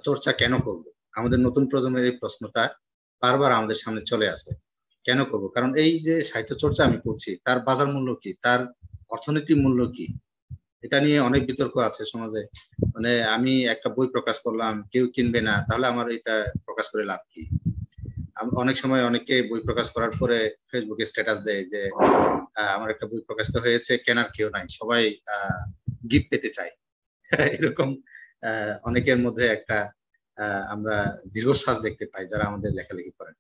B: চর্চা কেন করব? আমাদের নতুন প্রজন্মের এই প্রশ্নটা বারবার আমাদের সামনে চলে আসে, কেন করব? কারণ এই যে সাহিত্য চর্চা আমি করছি, তার বাজার মূল্য কি, তার অর্থনৈতিক মূল্য কি, এটা নিয়ে অনেক বিতর্ক আছে সমাজে। মানে আমি একটা বই প্রকাশ করলাম, কেউ কিনবে না, তাহলে আমার এটা প্রকাশ করে লাভ কি? অনেক সময় অনেকে বই প্রকাশ করার পরে ফেসবুকে স্ট্যাটাস দেয় যে আমার একটা বই প্রকাশিত হয়েছে, কেনার কেউ নাই, সবাই গিফট পেতে চায়। এরকম অনেকের মধ্যে একটা আমরা দীর্ঘশ্বাস দেখতে পাই যারা আমাদের লেখালেখি করেন।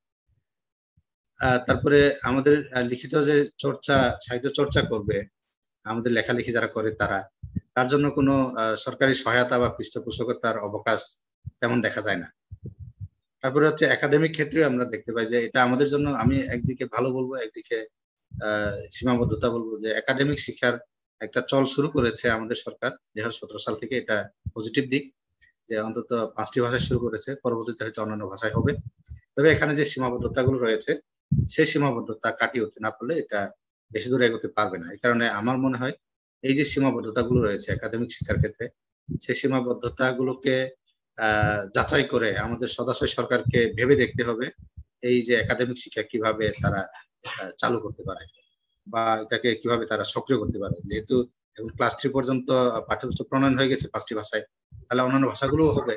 B: তারপরে আমাদের লিখিত যে চর্চা, সাহিত্য চর্চা করবে, আমাদের লেখালেখি যারা করে তার জন্য কোনো সরকারি সহায়তা বা পৃষ্ঠপোষকতার অবকাশ তেমন দেখা যায় না। তারপরে হচ্ছে একাডেমিক ক্ষেত্রে আমরা দেখতে পাই যে এটা আমাদের জন্য, আমি একদিকে ভালো বলবো, একদিকে সীমাবদ্ধতা বলবো, যে একাডেমিক শিক্ষার একটা চল শুরু করেছে আমাদের সরকার 2017 সাল থেকে। এটা পজিটিভ দিক যে অন্তত 5টি ভাষায় শুরু করেছে, পরবর্তীতে হয়তো অন্যান্য ভাষায় হবে। তবে এখানে যে সীমাবদ্ধতাগুলো রয়েছে সেই সীমাবদ্ধতা কাটিয়ে উঠতে না পারলে এটা বেশি দূরে এগোতে পারবে না। এই কারণে আমার মনে হয় এই যে সীমাবদ্ধতাগুলো রয়েছে একাডেমিক শিক্ষার ক্ষেত্রে, সেই সীমাবদ্ধতাগুলোকে যাচাই করে আমাদের সদস্য সরকারকে ভেবে দেখতে হবে এই যে একাডেমিক শিক্ষা কিভাবে তারা চালু করতে পারে বা এটাকে কিভাবে তারা সক্রিয় করতে পারে। যেহেতু এখন ক্লাস 3 পর্যন্ত পাঠ্যপুস্তক প্রণয়ন হয়ে গেছে 5টি ভাষায়, তাহলে অন্যান্য ভাষাগুলোও হবে।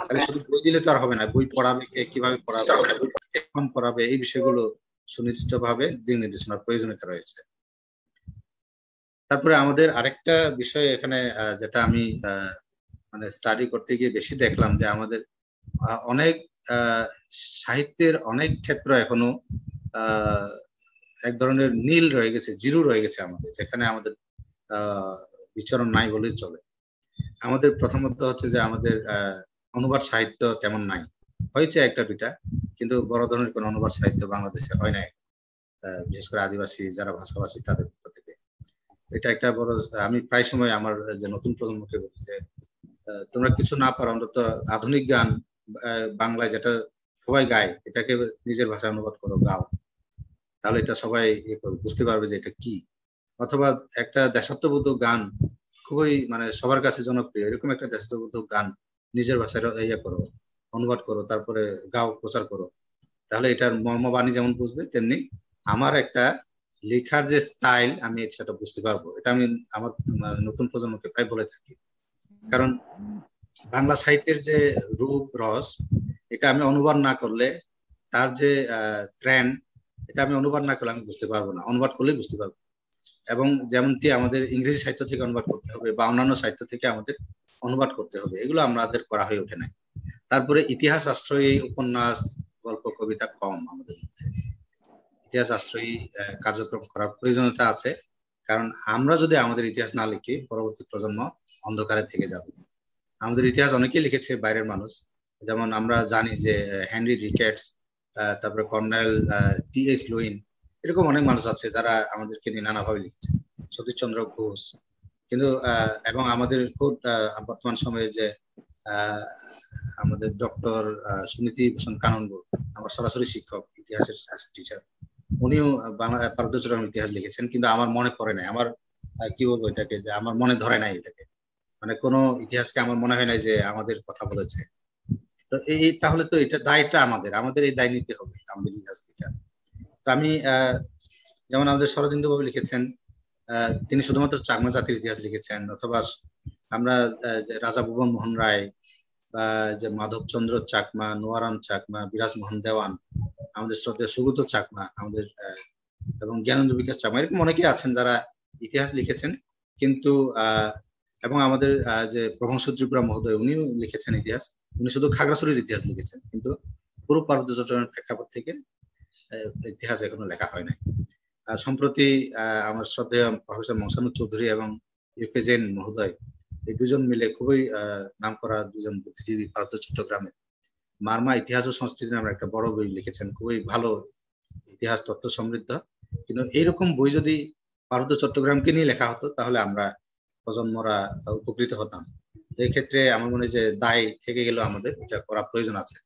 B: তাহলে শুধু বই দিলে তো আর হবে না, বই পড়াবে কে, কিভাবে পড়াবে, কখন পড়াবে, এই বিষয়গুলো সুনির্দিষ্টভাবে দিক নির্দেশনার প্রয়োজনীয়তা রয়েছে। তারপরে আমাদের আরেকটা বিষয় এখানে যেটা আমি মানে স্টাডি করতে গিয়ে বেশি দেখলাম যে আমাদের অনেক সাহিত্যের অনেক ক্ষেত্র এখনো এক ধরনের নীল রয়ে গেছে, জিরো রয়ে গেছে আমাদের, যেখানে আমাদের বিচরণ নাই বলেই চলে। আমাদের প্রথমত হচ্ছে যে আমাদের অনুবাদ সাহিত্য তেমন নাই, হয়েছে একটা দুইটা, কিন্তু বড় ধরনের কোন অনুবাদ সাহিত্য বাংলাদেশে হয় নাই, বিশেষ করে আদিবাসী যারা ভাষাভাষী তাদের পক্ষ থেকে। এটা একটা বড়, আমি প্রায় সময় আমার যে নতুন প্রজন্মকে বলি যে তোমরা কিছু না পারো, অন্তত আধুনিক গান বাংলায় যেটা সবাই গায় এটাকে নিজের ভাষায় অনুবাদ করো, গাও, তাহলে এটা সবাই বুঝতে পারবে যে এটা কি। অথবা একটা দেশাত্মবোধক গান খুবই মানে সবার কাছে জনপ্রিয়, এরকম একটা দেশাত্মবোধক গান নিজের ভাষায় করো, অনুবাদ করো, তারপরে গাও, প্রচার করো, তাহলে এটার মর্মবাণী যেমন বুঝবে, তেমনি আমার একটা লেখার যে স্টাইল আমি সেটা বুঝতে পারবো। এটা আমি আমার নতুন প্রজন্মকে প্রায় বলে থাকি। কারণ বাংলা সাহিত্যের যে রূপ রস, এটা আমি অনুবাদ না করলে, তার যে ট্রেন্ড, এটা আমি অনুবাদ না করলে আমি বুঝতে পারবো না, অনুবাদ করলেই বুঝতে পারবো। এবং যেমনটি আমাদের ইংরেজি সাহিত্য থেকে অনুবাদ করতে হবে বা অন্যান্য সাহিত্য থেকে আমাদের অনুবাদ করতে হবে, এগুলো আমাদের করা হয়ে ওঠে না। তারপরে ইতিহাস আশ্রয়ী উপন্যাস, গল্প, কবিতা কম আমাদের মধ্যে। ইতিহাস আশ্রয়ী কার্যক্রম করার প্রয়োজনীয়তা আছে, কারণ আমরা যদি আমাদের ইতিহাস না লিখি পরবর্তী প্রজন্ম অন্ধকারে থেকে যাবে। আমাদের ইতিহাস অনেকেই লিখেছে বাইরের মানুষ, যেমন আমরা জানি যে হেনরি রিকেটস, তারপরে কর্নেল টি.এইচ. লুইন, এরকম অনেক মানুষ আছে যারা আমাদেরকে নিয়ে নানাভাবে লিখেছে, সতীশচন্দ্র ঘোষ। কিন্তু এবং আমাদের খুব বর্তমান সময়ে যে আমাদের ডক্টর সুনীতি ভূষণ কানন্দ, আমার সরাসরি শিক্ষক, ইতিহাসের টিচার, উনিও বাংলা ভারতীয় চট্টগ্রাম ইতিহাস লিখেছেন, কিন্তু আমার মনে পড়ে নাই, আমার কি বলবো এটাকে, যে আমার মনে ধরে নাই এটাকে, মানে কোনো ইতিহাসকে আমার মনে হয় না যে আমাদের কথা বলেছে। তো এই তাহলে তো এটা দায়টা আমাদের এই দায় নিতে হবে আমাদের ইতিহাস থেকে। তো আমি যেমন আমাদের শরদিন্দু বাবু লিখেছেন, তিনি শুধুমাত্র চাকমা জাতির ইতিহাস লিখেছেন, অথবা আমরা রাজা ভুবন মোহন রায় বা যে মাধবচন্দ্র চাকমা, নোয়ারাম চাকমা, বিরাজমোহন দেওয়ান, আমাদের শ্রদ্ধেয় সুব্রত চাকমা, আমাদের এবং জ্ঞানেন্দ্র বিকাশ চাকমা, এরকম অনেকেই আছেন যারা ইতিহাস লিখেছেন। কিন্তু এবং আমাদের যে প্রভংশ ত্রিপুরা মহোদয়, উনিও লিখেছেন ইতিহাস, উনি শুধু খাগড়াছড়ির ইতিহাস লিখেছেন, কিন্তু পুরো পার্বত্য চট্টগ্রামের প্রেক্ষাপট থেকে ইতিহাস এখনো লেখা হয় নাই। সম্প্রতি আমার শ্রদ্ধেয় প্রফেসর মহসানুর চৌধুরী এবং ইউকে জৈন মহোদয়, এই দুজন মিলে খুবই নামকরা দুজন বুদ্ধিজীবী পার্বত্য চট্টগ্রামে, মারমা ইতিহাস ও সংস্কৃতি নামে একটা বড় বই লিখেছেন, খুবই ভালো ইতিহাস তথ্য সমৃদ্ধ। কিন্তু এইরকম বই যদি পার্বত্য চট্টগ্রামকে নিয়ে লেখা হতো তাহলে আমরা প্রজন্মরা উপকৃত হতাম। এই ক্ষেত্রে আমার মনে হয় যে দায় থেকে গেলেও আমাদের এটা করা প্রয়োজন আছে।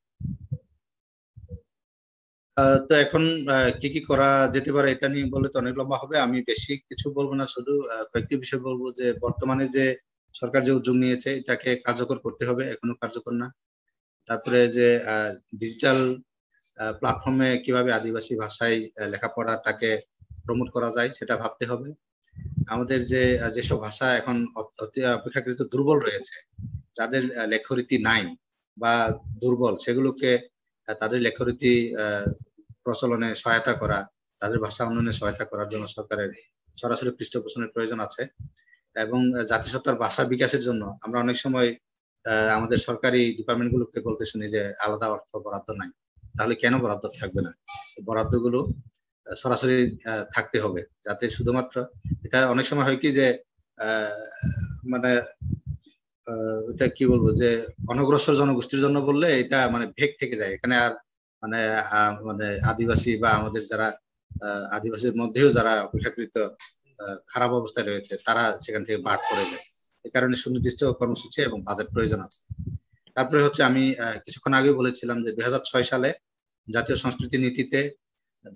B: তো এখন কি কি করা যেতে পারে এটা নিয়ে বললে তো অনেক লম্বা হবে, আমি বেশি কিছু বলবো না, শুধু কয়েকটি বিষয় বলবো। যে বর্তমানে যে সরকার যে উদ্যোগ নিয়েছে এটাকে কার্যকর করতে হবে, এখনো কার্যকর না। তারপরে যে ডিজিটাল প্ল্যাটফর্মে কিভাবে আদিবাসী ভাষায় লেখাপড়াটাকে প্রমোট করা যায় সেটা ভাবতে হবে। আমাদের যেসব ভাষা এখন অপেক্ষাকৃত দুর্বল রয়েছে, যাদের লেখরীতি নাই বা দুর্বল, সেগুলোকে তাদের লেখরীতি প্রচলনে সহায়তা করা, তাদের ভাষা উন্নয়নে সহায়তা করার জন্য সরকারের সরাসরি পৃষ্ঠপোষণের প্রয়োজন আছে। এবং জাতিসত্তার ভাষা বিকাশের জন্য আমরা অনেক সময় আমাদের সরকারি ডিপার্টমেন্ট গুলোকে বলতে শুনি যে আলাদা অর্থ বরাদ্দ নাই। তাহলে কেন বরাদ্দ থাকবে না? বরাদ্দগুলো সরাসরি থাকতে হবে, যাতে শুধুমাত্র এটা অনেক সময় হয় কি যে মানে এটা কি বলবো যে অনগ্রসর জনগোষ্ঠীর জন্য বললে এটা মানে ভেগ থেকে যায়, এখানে আর মানে মানে আদিবাসী বা আমাদের যারা আদিবাসীর মধ্যেও যারা অপেক্ষাকৃত খারাপ অবস্থায় রয়েছে তারা সেখান থেকে বাদ পড়ে যায়। এই কারণে সুনির্দিষ্ট কর্মসূচি এবং বাজেট প্রয়োজন আছে। তারপরে হচ্ছে আমি কিছুক্ষণ আগে বলেছিলাম যে 2006 সালে জাতীয় সংস্কৃতি নীতিতে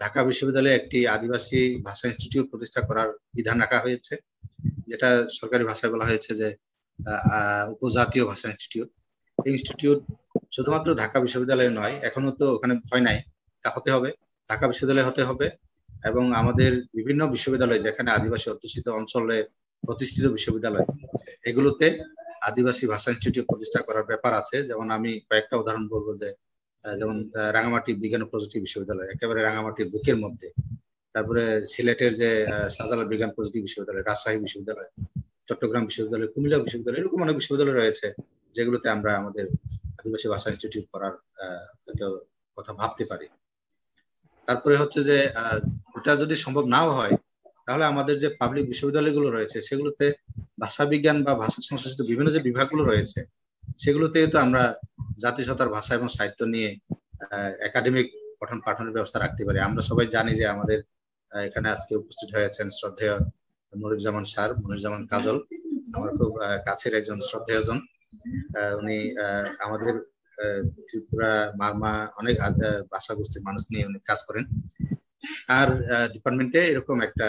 B: ঢাকা বিশ্ববিদ্যালয়ে একটি আদিবাসী ভাষা ইনস্টিটিউট প্রতিষ্ঠা করার বিধান রাখা হয়েছে, যেটা সরকারি ভাষায় বলা হয়েছে যে উপজাতীয় ভাষা ইনস্টিটিউট। এই ইনস্টিটিউট শুধুমাত্র ঢাকা বিশ্ববিদ্যালয়ে নয়, এখনো তো ওখানে হয় নাই, তা হতে হবে, ঢাকা বিশ্ববিদ্যালয়ে হতে হবে এবং আমাদের বিভিন্ন বিশ্ববিদ্যালয় যেখানে আদিবাসী অধ্যুষিত অঞ্চলে প্রতিষ্ঠিত বিশ্ববিদ্যালয় এগুলোতে আদিবাসী ভাষা ইনস্টিটিউট প্রতিষ্ঠা করার ব্যাপার আছে। যেমন আমি কয়েকটা উদাহরণ বলবো যে যেমন রাঙামাটি বিজ্ঞান ও প্রযুক্তি বিশ্ববিদ্যালয় একেবারে রাঙামাটির বুকের মধ্যে, তারপরে সিলেটের যে শাহজালাল বিজ্ঞান প্রযুক্তি বিশ্ববিদ্যালয়, রাজশাহী বিশ্ববিদ্যালয়, চট্টগ্রাম বিশ্ববিদ্যালয়, কুমিল্লা বিশ্ববিদ্যালয়, এরকম অনেক বিশ্ববিদ্যালয় রয়েছে যেগুলোতে আমরা আমাদের আদিবাসী ভাষা ইনস্টিটিউট করার কথা ভাবতে পারি। তারপরে হচ্ছে যে ওটা যদি সম্ভব নাও হয় তাহলে আমাদের যে পাবলিক বিশ্ববিদ্যালয়গুলো রয়েছে সেগুলোতে ভাষা বিজ্ঞান বা ভাষা সংশ্লিষ্ট বিভিন্ন যে বিভাগগুলো রয়েছে সেগুলোতে তো আমরা জাতিসত্তার ভাষা এবং সাহিত্য নিয়ে একাডেমিক পঠন পাঠনের ব্যবস্থা রাখতে পারি। আমরা সবাই জানি যে আমাদের এখানে আজকে উপস্থিত হয়েছেন শ্রদ্ধেয় মনিরুজ্জামান স্যার, মনিরুজ্জামান কাজল, আমার খুব কাছের একজন শ্রদ্ধেয়জন। উনি আমাদের ত্রিপুরা, মারমা অনেক ভাষাগোষ্ঠীর মানুষ নিয়ে উনি কাজ করেন। আর ডিপার্টমেন্টে এরকম একটা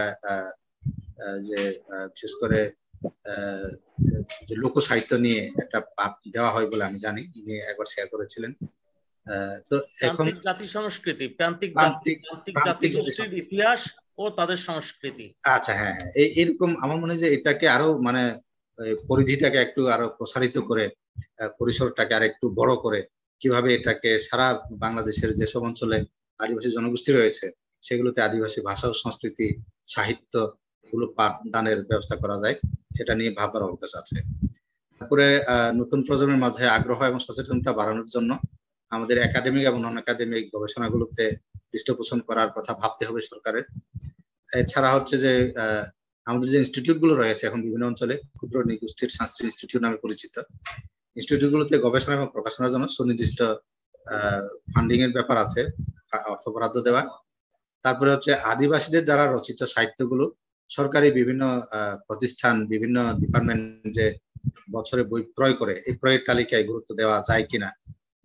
B: যে বিশেষ করে যে লোক সাহিত্য নিয়ে একটা পাঠ দেওয়া হয় বলে আমি জানি, উনি একবার শেয়ার করেছিলেন। তো এখন
C: জাতি সংস্কৃতি, প্রান্তিক জাতিগোষ্ঠীর ইতিহাস ও তাদের সংস্কৃতি।
B: আচ্ছা, হ্যাঁ, এরকম আমার মনে হয় যে এটাকে আরো মানে পরিধিটাকে একটু আরো প্রসারিত করে, পরিসরটাকে আর একটু বড় করে কিভাবে এটাকে সারা বাংলাদেশের যেসব অঞ্চলে আদিবাসী জনগোষ্ঠী রয়েছে সেগুলোতে আদিবাসী ভাষা ও সংস্কৃতি, সাহিত্য গুলো পাঠদানের ব্যবস্থা করা যায় সেটা নিয়ে ভাববার অবকাশ আছে। তারপরে নতুন প্রজন্মের মাঝে আগ্রহ এবং সচেতনতা বাড়ানোর জন্য আমাদের একাডেমিক এবং নন একাডেমিক গবেষণাগুলোতে পৃষ্ঠপোষণ করার কথা ভাবতে হবে সরকারের। এছাড়া হচ্ছে যে আমাদের যে ইনস্টিটিউট গুলো রয়েছে এখন বিভিন্ন অঞ্চলে ক্ষুদ্র নৃগোষ্ঠীর সাংস্কৃতিক ইনস্টিটিউট নামে পরিচিত, ইনস্টিটিউট গুলোতে গবেষণা এবং প্রকাশনার জন্য সুনির্দিষ্ট ফান্ডিং এর ব্যাপার আছে, অর্থ বরাদ্দ দেওয়া। তারপরে হচ্ছে আদিবাসীদের দ্বারা রচিত সাহিত্যগুলো সরকারি বিভিন্ন প্রতিষ্ঠান, বিভিন্ন ডিপার্টমেন্ট যে বছরে বই ক্রয় করে, এই ক্রয়ের তালিকায় গুরুত্ব দেওয়া যায় কিনা,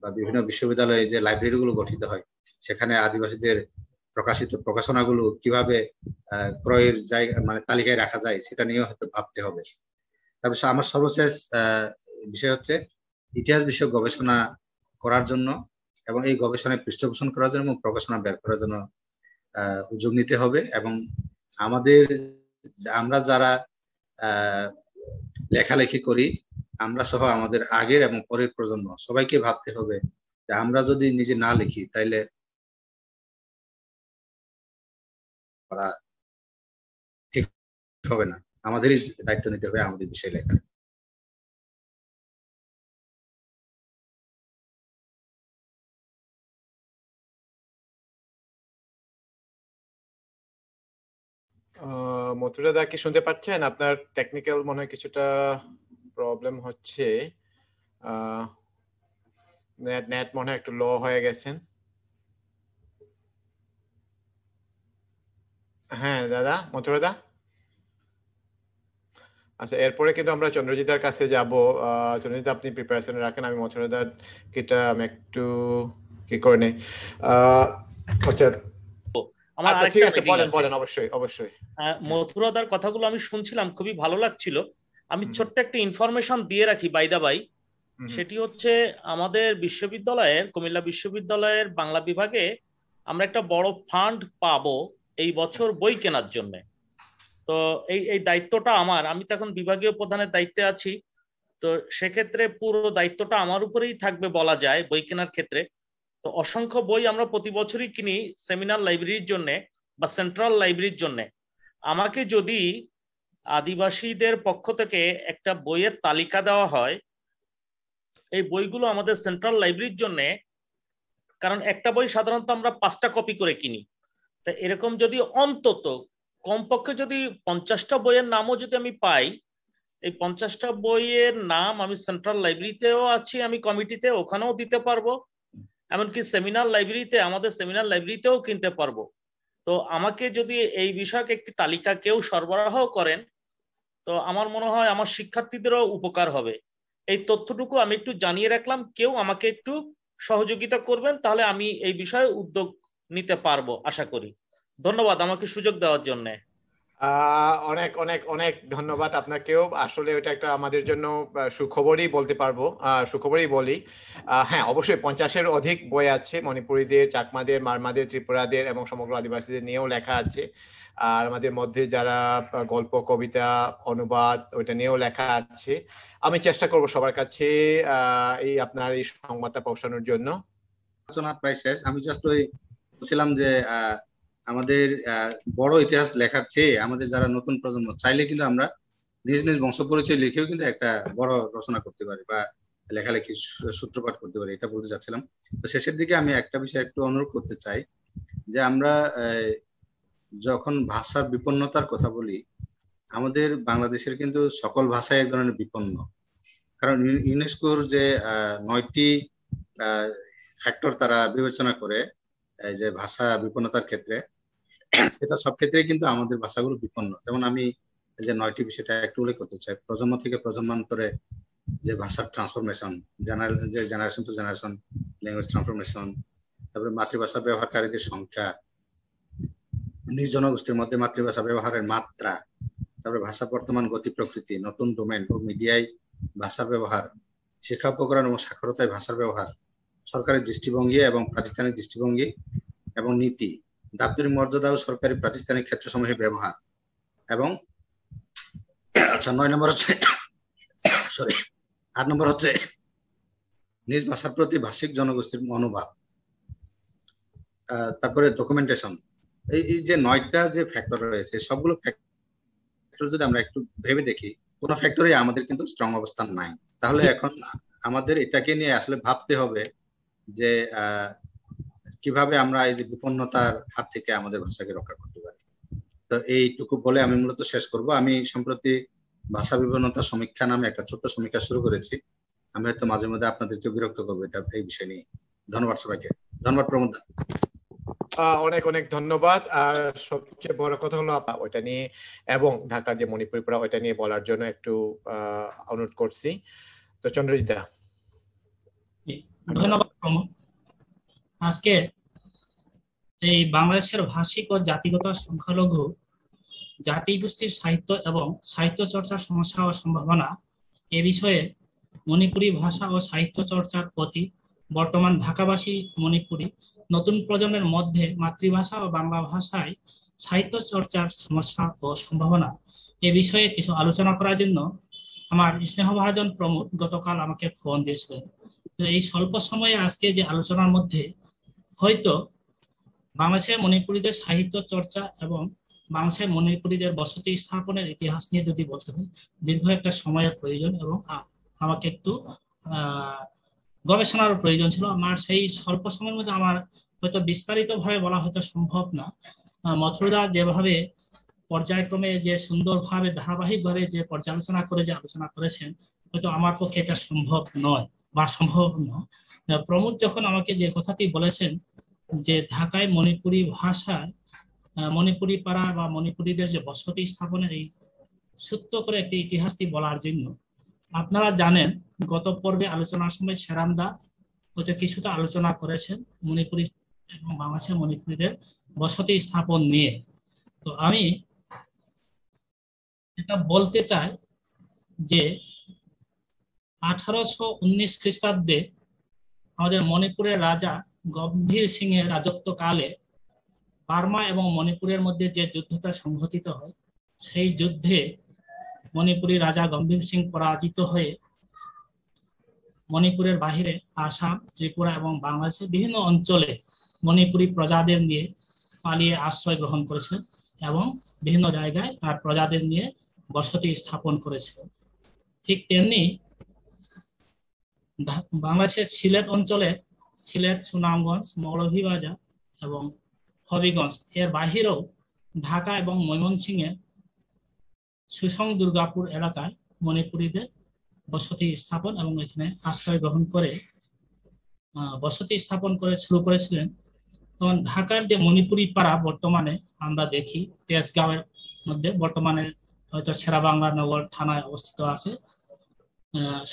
B: বা বিভিন্ন বিশ্ববিদ্যালয়ে যে লাইব্রেরি গুলো গঠিত হয় সেখানে আদিবাসীদের প্রকাশিত প্রকাশনাগুলো কিভাবে ক্রয়ের জায়গা মানে তালিকায় রাখা যায় সেটা নিয়েও হয়তো ভাবতে হবে। তারপর আমার সর্বশেষ বিষয় হচ্ছে ইতিহাস বিষয়ক গবেষণা করার জন্য এবং এই গবেষণায় পৃষ্ঠপোষণ করার জন্য এবং প্রকাশনা বের করার জন্য উদ্যোগ নিতে হবে। এবং আমরা যারা লেখালেখি করি, আমরা সহ আমাদের আগের এবং পরের প্রজন্ম সবাইকে ভাবতে হবে যে আমরা যদি নিজে না লিখি তাইলে ঠিক হবে না, আমাদেরই দায়িত্ব নিতে হবে আমাদের বিষয় লেখার।
A: মথুরা দা কি শুনতে পাচ্ছেন? আপনার টেকনিক্যাল মনে হয় কিছুটা প্রবলেম হচ্ছে, নেট মনে হয় একটু লো হয়ে গেছেন। হ্যাঁ দাদা, মথুরা দা। আচ্ছা, এরপরে কিন্তু আমরা চন্দ্রজিতার কাছে যাব। চন্দ্রজিৎ আপনি প্রিপারেশন রাখেন, আমি মথুরা দার কিটা আমি একটু কি করে নেই। আচ্ছা ঠিক আছে, বলেন বলেন, অবশ্যই অবশ্যই।
C: মথুরাদার কথাগুলো আমি শুনছিলাম, খুবই ভালো লাগছিল। আমি ছোট্ট একটা ইনফরমেশন দিয়ে রাখি বাই দা বাই। সেটি হচ্ছে আমাদের বিশ্ববিদ্যালয়ের, কুমিল্লা বিশ্ববিদ্যালয়ের বাংলা বিভাগে আমরা একটা বড় ফান্ড পাবো এই বছর বই কেনার জন্য। তো এই দায়িত্বটা আমার, আমি তো এখন বিভাগীয় প্রধানের দায়িত্বে আছি। তো সেক্ষেত্রে পুরো দায়িত্বটা আমার উপরেই থাকবে বলা যায় বই কেনার ক্ষেত্রে। তো অসংখ্য বই আমরা প্রতি বছরই কিনি সেমিনার লাইব্রেরির জন্য বা সেন্ট্রাল লাইব্রেরির জন্য। আমাকে যদি আদিবাসীদের পক্ষ থেকে একটা বইয়ের তালিকা দেওয়া হয়, এই বইগুলো আমাদের সেন্ট্রাল লাইব্রেরির জন্য কারণ একটা বই সাধারণত আমরা 5টা কপি করে কিনি। তা এরকম যদি অন্তত কমপক্ষে যদি 50টা বইয়ের নামও যদি আমি পাই, এই 50টা বইয়ের নাম আমি সেন্ট্রাল লাইব্রেরিতেও আছি, আমি কমিটিতে, ওখানেও দিতে পারবো, এমনকি সেমিনার লাইব্রেরিতে, আমাদের সেমিনার লাইব্রেরিতেও কিনতে পারবো। তো আমাকে যদি এই বিষয়ক একটি তালিকা কেউ সরবরাহ করেন, তো আমার মনে হয় আমার শিক্ষার্থীদেরও উপকার হবে। এই তথ্যটুকু আমি একটু জানিয়ে রাখলাম, কেউ আমাকে একটু সহযোগিতা করবেন, তাহলে আমি এই বিষয়ে উদ্যোগ নিতে পারবো আশা করি। ধন্যবাদ আমাকে সুযোগ দেওয়ার জন্য।
A: অনেক অনেক অনেক ধন্যবাদ আপনাকেও। আসলে এটা একটা আমাদের জন্য সুখবরই বলতে পারবো, সুখবরই বলি। হ্যাঁ, অবশ্যই 50-এর অধিক বই আছে, মণিপুরীদের, চাকমাদের, মারমাদের, ত্রিপুরাদের এবং সমগ্র আদিবাসীদের নিয়েও লেখা আছে। আর আমাদের মধ্যে যারা গল্প, কবিতা, অনুবাদ, ওইটা নিয়েও লেখা আছে। আমি চেষ্টা করব সবার কাছে এই আপনার এই সংবাদটা পৌঁছানোর জন্য।
B: আলোচনা প্রায় শেষ। আমি জাস্ট ওই বলছিলাম যে আমাদের বড় ইতিহাস লেখার চেয়ে আমাদের যারা নতুন প্রজন্ম, চাইলে কিন্তু আমরা নিজ নিজ বংশ পরিচয় লিখেও কিন্তু একটা বড় রচনা করতে পারি বা লেখালেখি সূত্রপাত করতে পারি, এটা বলতে চাচ্ছিলাম। তো শেষের দিকে আমি একটা বিষয় একটু অনুরোধ করতে চাই, যে আমরা যখন ভাষার বিপন্নতার কথা বলি, আমাদের বাংলাদেশের কিন্তু সকল ভাষায় এক ধরনের বিপন্ন। কারণ ইউনেস্কোর যে 9টি ফ্যাক্টর তারা বিবেচনা করে যে ভাষা বিপন্নতার ক্ষেত্রে, সেটা সব ক্ষেত্রেই কিন্তু আমাদের ভাষাগুলো বিপন্ন। যেমন আমি যে 9টি বিষয়টা একটু উল্লেখ করতে চাই। প্রজন্ম থেকে প্রজন্মান্তরে যে ভাষার transformation, generation to generation language transformation, তারপরে মাতৃভাষা ব্যবহারকারীদের সংখ্যা, নিজ জনগোষ্ঠীর মধ্যে মাতৃভাষা ব্যবহারের মাত্রা, তারপরে ভাষা বর্তমান গতি প্রকৃতি, নতুন ডোমেন ও মিডিয়ায় ভাষার ব্যবহার, শিক্ষা উপকরণ এবং সাক্ষরতায় ভাষার ব্যবহার, সরকারের দৃষ্টিভঙ্গি এবং প্রাতিষ্ঠানিক দৃষ্টিভঙ্গি এবং নীতি, দাপ্তরিক মর্যাদা ও সরকারি প্রাতিষ্ঠানিক ক্ষেত্রসমূহে ব্যবহার, এবং 9 নম্বর হচ্ছে 8 নম্বর হচ্ছে নিজ ভাষার প্রতি ভাষিক জনগোষ্ঠীর মনোভাব। তারপরে ডকুমেন্টেশন। এই যে 9টা যে ফ্যাক্টর রয়েছে, সবগুলো ফ্যাক্টর যদি আমরা একটু ভেবে দেখি, কোন ফ্যাক্টরে আমাদের কিন্তু স্ট্রং অবস্থান নাই। তাহলে এখন আমাদের এটাকে নিয়ে আসলে ভাবতে হবে যে কিভাবে আমরা এই যে বিপন্নতার হাত থেকে আমাদের ভাষাকে রক্ষা করতে পারি। তো এইটুকু বলে আমি মূলত শেষ করব। আমি সম্প্রতি ভাষা বিপন্নতা সমীক্ষা নামে একটা ছোট্ট সমীক্ষা শুরু করেছি। আমি হয়তো মাঝে মধ্যে আপনাদেরকে বিরক্ত করবো এটা এই বিষয় নিয়ে। ধন্যবাদ সবাইকে। ধন্যবাদ প্রমোদ দা।
A: অনেক অনেক ধন্যবাদ। আর সবচেয়ে বড় কথা হলো ওইটা নিয়ে এবং ঢাকার যে মণিপুরি পড়া ওইটা নিয়ে বলার জন্য একটু অনুরোধ করছি। তো চন্দ্রজিৎ দা।
D: ধন্যবাদ প্রমোদ। আজকে এই বাংলাদেশের ভাষিক ও জাতিগত সংখ্যালঘু জাতিগোষ্ঠীর সাহিত্য এবং সাহিত্য চর্চার সমস্যা ও সম্ভাবনা এ বিষয়ে মণিপুরি ভাষা ও সাহিত্য চর্চার প্রতি বর্তমান ঢাকাবাসী মণিপুরি নতুন প্রজন্মের মধ্যে মাতৃভাষা ও বাংলা ভাষায় সাহিত্য চর্চার সমস্যা ও সম্ভাবনা এ বিষয়ে কিছু আলোচনা করার জন্য আমার স্নেহভাজন প্রমোদ গতকাল আমাকে ফোন দিয়েছিলেন। তো এই স্বল্প সময়ে আজকে যে আলোচনার মধ্যে হয়তো বাংলাদেশের মণিপুরীদের সাহিত্য চর্চা এবং বাংলাদেশের মণিপুরীদের বসতি স্থাপনের ইতিহাস নিয়ে যদি বলতে হয়, দীর্ঘ একটা সময়ের প্রয়োজন এবং আমাকে একটু গবেষণার প্রয়োজন ছিল। আমার সেই স্বল্প সময়ের মধ্যে আমার হয়তো বিস্তারিত ভাবে বলা হয়তো সম্ভব না। মথুরদা যেভাবে পর্যায়ক্রমে যে সুন্দরভাবে ধারাবাহিকভাবে যে পর্যালোচনা করে যে আলোচনা করেছেন, হয়তো আমার পক্ষে এটা সম্ভব নয় বা সম্ভব নয়। প্রমোদ যখন আমাকে যে কথাটি বলেছেন যে ঢাকায় মণিপুরি ভাষায় মণিপুরি পাড়া বা মণিপুরীদের যে বসতি স্থাপনের এই সূত্র করে একটি ইতিহাসটি বলার জন্য, আপনারা জানেন গত পর্বে আলোচনার সময় সেরামদা হয়তো কিছুটা আলোচনা করেছেন মণিপুরি এবং বাংলাদেশের মণিপুরীদের বসতি স্থাপন নিয়ে। তো আমি এটা বলতে চাই যে 1819 খ্রিস্টাব্দে আমাদের মণিপুরের রাজা গম্ভীর সিং এর রাজত্বকালে বার্মা এবং মণিপুরের মধ্যে যে যুদ্ধটা সংঘটিত হয়, সেই যুদ্ধে মণিপুরী রাজা গম্ভীর সিং পরাজিত হয়ে মণিপুরের বাহিরে আসাম, ত্রিপুরা এবং বাংলাদেশের বিভিন্ন অঞ্চলে মণিপুরী প্রজাদের নিয়ে পালিয়ে আশ্রয় গ্রহণ করেছিলেন এবং বিভিন্ন জায়গায় তার প্রজাদের নিয়ে বসতি স্থাপন করেছিলেন। ঠিক তেমনি বাংলাদেশের সিলেট অঞ্চলে সিলেট, সুনামগঞ্জ, মৌলভীবাজার এবং হবিগঞ্জ এর বাহিরেও ঢাকা এবং ময়মনসিংহে সুসং দুর্গাপুর এলাকায় মণিপুরীদের বসতি স্থাপন এবং এখানে আশ্রয় গ্রহণ করে বসতি স্থাপন করে শুরু করেছিলেন। তখন ঢাকার যে মণিপুরি পাড়া বর্তমানে আমরা দেখি তেজগাঁওয়ের মধ্যে, বর্তমানে হয়তো শেরেবাংলা নগর থানায় অবস্থিত আছে,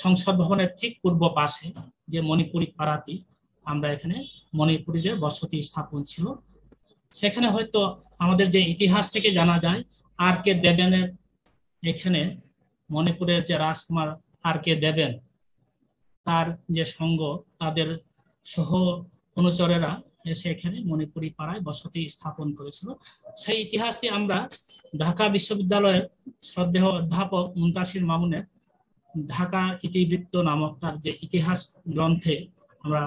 D: সংসদ ভবনের ঠিক পূর্ব পাশে যে মণিপুরি পাড়াটি, আমরা এখানে মণিপুরীদের বসতি স্থাপন ছিল। সেখানে হয়তো আমাদের যে ইতিহাস থেকে জানা যায় R.K. দেবেনের এখানে মণিপুরের যে রাজকুমার R.K. দেবেন তার যে সঙ্গ, তাদের সহ অনুচরেরা এসে এখানে মণিপুরি পাড়ায় বসতি স্থাপন করেছিল। সেই ইতিহাসটি আমরা ঢাকা বিশ্ববিদ্যালয়ের শ্রদ্ধেয় অধ্যাপক মুনতাসির মামুনের ঢাকা ইতিবৃত্ত নামক তার যে ইতিহাস গ্রন্থে আমরা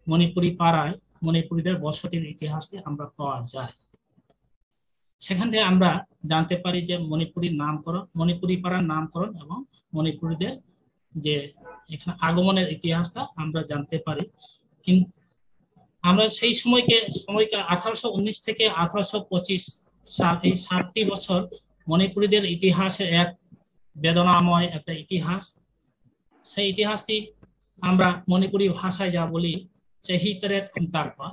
D: মণিপুরি পাড়ায় মণিপুরীদের বসতির ইতিহাসটি আমরা পাওয়া যায়। সেখান থেকে আমরা জানতে পারি যে মণিপুরী নামকরণ, মণিপুরি পাড়ার নামকরণ এবং মণিপুরীদের যে এখানে আগমনের ইতিহাসটা আমরা জানতে পারি। কিন্তু আমরা সেই সময়কে 1819 থেকে 1825 সাল, এই 7টি বছর মণিপুরীদের ইতিহাসের এক বেদনাময় একটা ইতিহাস। সেই ইতিহাসটি আমরা মণিপুরি ভাষায় যা বলি চেহিতরে খুন্তারপা,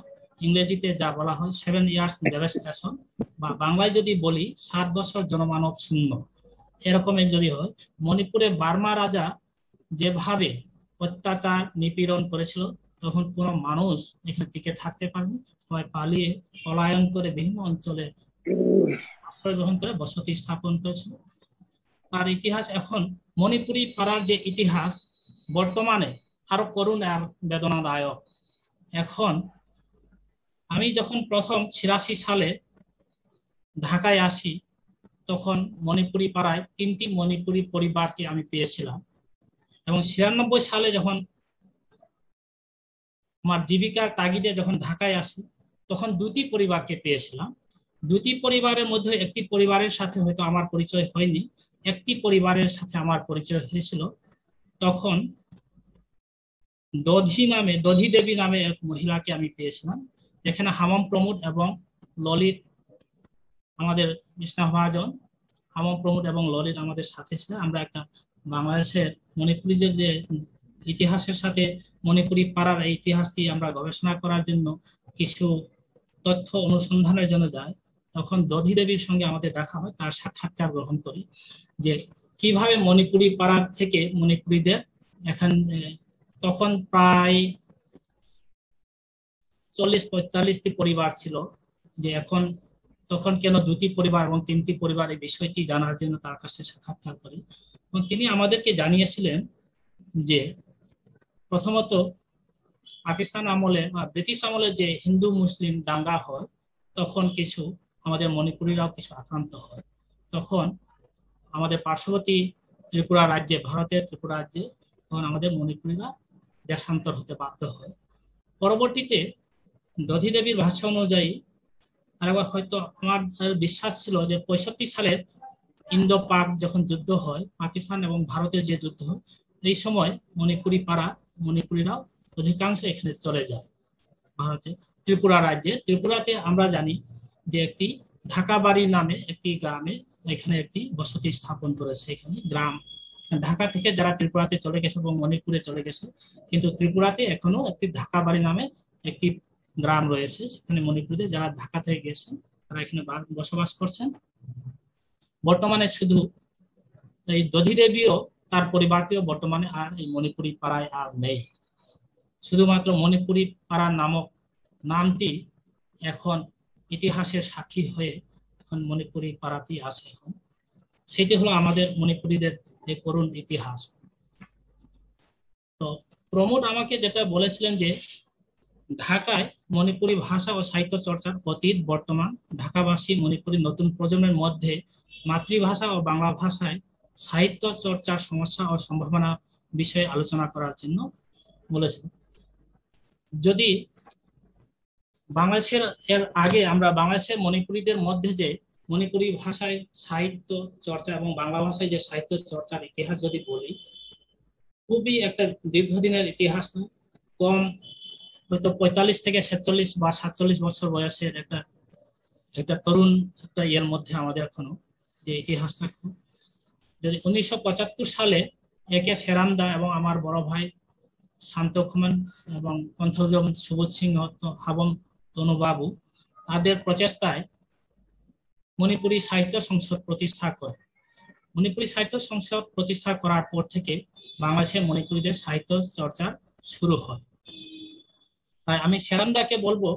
D: ইংরেজিতে যা বলা হয় 7 years devastation, বা বাংলায় যদি বলি 7 বছর জনমানব শূন্য, এরকমের যদি হয়, মণিপুরে বার্মা রাজা যেভাবে অত্যাচার নিপীড়ন করেছিল তখন কোনো মানুষ এখানে টিকে থাকতে পারেনি, সবাই পালিয়ে পলায়ন করে বিভিন্ন অঞ্চলে আশ্রয় গ্রহণ করে বসতি স্থাপন করেছিল। তার ইতিহাস এখন মণিপুরি পাড়ার যে ইতিহাস বর্তমানে আরো করুণ আর বেদনাদায়ক। এখন আমি যখন প্রথম 86 সালে ঢাকায় আসি তখন মণিপুরি পাড়ায় 3টি মণিপুরি পরিবারকে আমি পেয়েছিলাম, এবং 96 সালে যখন আমার জীবিকার তাগিদে যখন ঢাকায় আসি তখন 2টি পরিবারকে পেয়েছিলাম। 2টি পরিবারের মধ্যে একটি পরিবারের সাথে হয়তো আমার পরিচয় হয়নি, একটি পরিবারের সাথে আমার পরিচয় হয়েছিল। তখন দধি দেবী নামে এক মহিলাকে আমি পেয়েছিলাম, যেখানে হামম প্রমোদ এবং ললিত, আমাদের স্নেহভাজন হামম প্রমোদ এবং ললিত আমাদের সাথে ছিলেন। আমরা একটা বাংলাদেশের মণিপুরীদের যে ইতিহাসের সাথে মণিপুরি পাড়ার এই ইতিহাসটি আমরা গবেষণা করার জন্য কিছু তথ্য অনুসন্ধানের জন্য যাই, তখন দধি দেবীর সঙ্গে আমাদের দেখা হয়, তার সাক্ষাৎকার গ্রহণ করি যে কিভাবে মণিপুরি পাড়া থেকে মণিপুরীদের এখানে তখন প্রায় 40-45টি পরিবার ছিল, যে এখন তখন কেন 2টি পরিবার এবং 3টি পরিবার, এই বিষয়টি জানার জন্য তার কাছে সাক্ষাৎকার করি। এবং তিনি আমাদেরকে জানিয়েছিলেন যে প্রথমত পাকিস্তান আমলে বা ব্রিটিশ আমলে যে হিন্দু মুসলিম দাঙ্গা হয় তখন কিছু আমাদের মণিপুরীরাও কিছু আক্রান্ত হয়। তখন আমাদের পার্শ্ববর্তী ত্রিপুরা রাজ্যে, ভারতের ত্রিপুরা রাজ্যে তখন আমাদের মণিপুরীরা দেশান্তর হতে বাধ্য হয়। পরবর্তীতে দধি দেবীর ভাষা অনুযায়ী, আর একবার হয়তো আমার বিশ্বাস ছিল যে 65 সালের ইন্দো পাক যখন যুদ্ধ হয়, পাকিস্তান এবং ভারতের যে যুদ্ধ হয়, এই সময় মণিপুরি পাড়া মণিপুরীরাও অধিকাংশ এখানে চলে যায় ভারতে ত্রিপুরা রাজ্যে। ত্রিপুরাতে আমরা জানি যে একটি ঢাকাবাড়ি নামে একটি গ্রামে এখানে একটি বসতি স্থাপন করেছে। এখানে গ্রাম, ঢাকা থেকে যারা ত্রিপুরাতে চলে গেছে এবং মণিপুরে চলে গেছে, কিন্তু ত্রিপুরাতে এখনো একটি ঢাকাবাড়ি নামে একটি গ্রাম রয়েছে, সেখানে মণিপুরে যারা ঢাকা থেকে গেছেন তারা এখানে বসবাস করছেন। বর্তমানে শুধু এই দধি দেবীও তার পরিবারটিও বর্তমানে আর এই মণিপুরি পাড়ায় আর নেই, শুধুমাত্র মণিপুরি পাড়ার নামক নামটি এখন ইতিহাসের সাক্ষী হয়ে এখন মণিপুরি পাড়াতেই আছে। এখন সেটি হলো আমাদের মণিপুরীদের এই করুণ ইতিহাস। তো প্রমোদ আমাকে যেটা বলেছিলেন যে ঢাকায় মণিপুরি ভাষা ও সাহিত্য চর্চার অতীত, বর্তমান, ঢাকাবাসী মণিপুরি নতুন প্রজন্মের মধ্যে মাতৃভাষা ও বাংলা ভাষায় সাহিত্য চর্চার সমস্যা ও সম্ভাবনা বিষয়ে আলোচনা করার জন্য বলেছেন। যদি বাংলাদেশের এর আগে আমরা বাংলাদেশের মণিপুরীদের মধ্যে যে মণিপুরি ভাষায় সাহিত্য চর্চা এবং বাংলা ভাষায় যে সাহিত্য চর্চার ইতিহাস যদি বলি, খুবই একটা দীর্ঘদিনের ইতিহাস নয়, কম হয়তো 45 থেকে 46 বা 47 বছর বয়সের একটা তরুণ একটা ইয়ের মধ্যে আমাদের এখনো যে ইতিহাসটা। যদি 1975 সালে একে সেরামদা এবং আমার বড় ভাই শান্ত খুমান এবং কণ্ঠজম সুবোধ সিংহ হাবম তনুবাবু তাদের প্রচেষ্টায় মণিপুরী সাহিত্য সংসদ প্রতিষ্ঠা করে। মণিপুরী সাহিত্য সংসদ প্রতিষ্ঠা করার পর থেকে বাংলাদেশে মণিপুরীদের সাহিত্য চর্চা শুরু হয়। তাই আমি সেরামদাকে বলবো,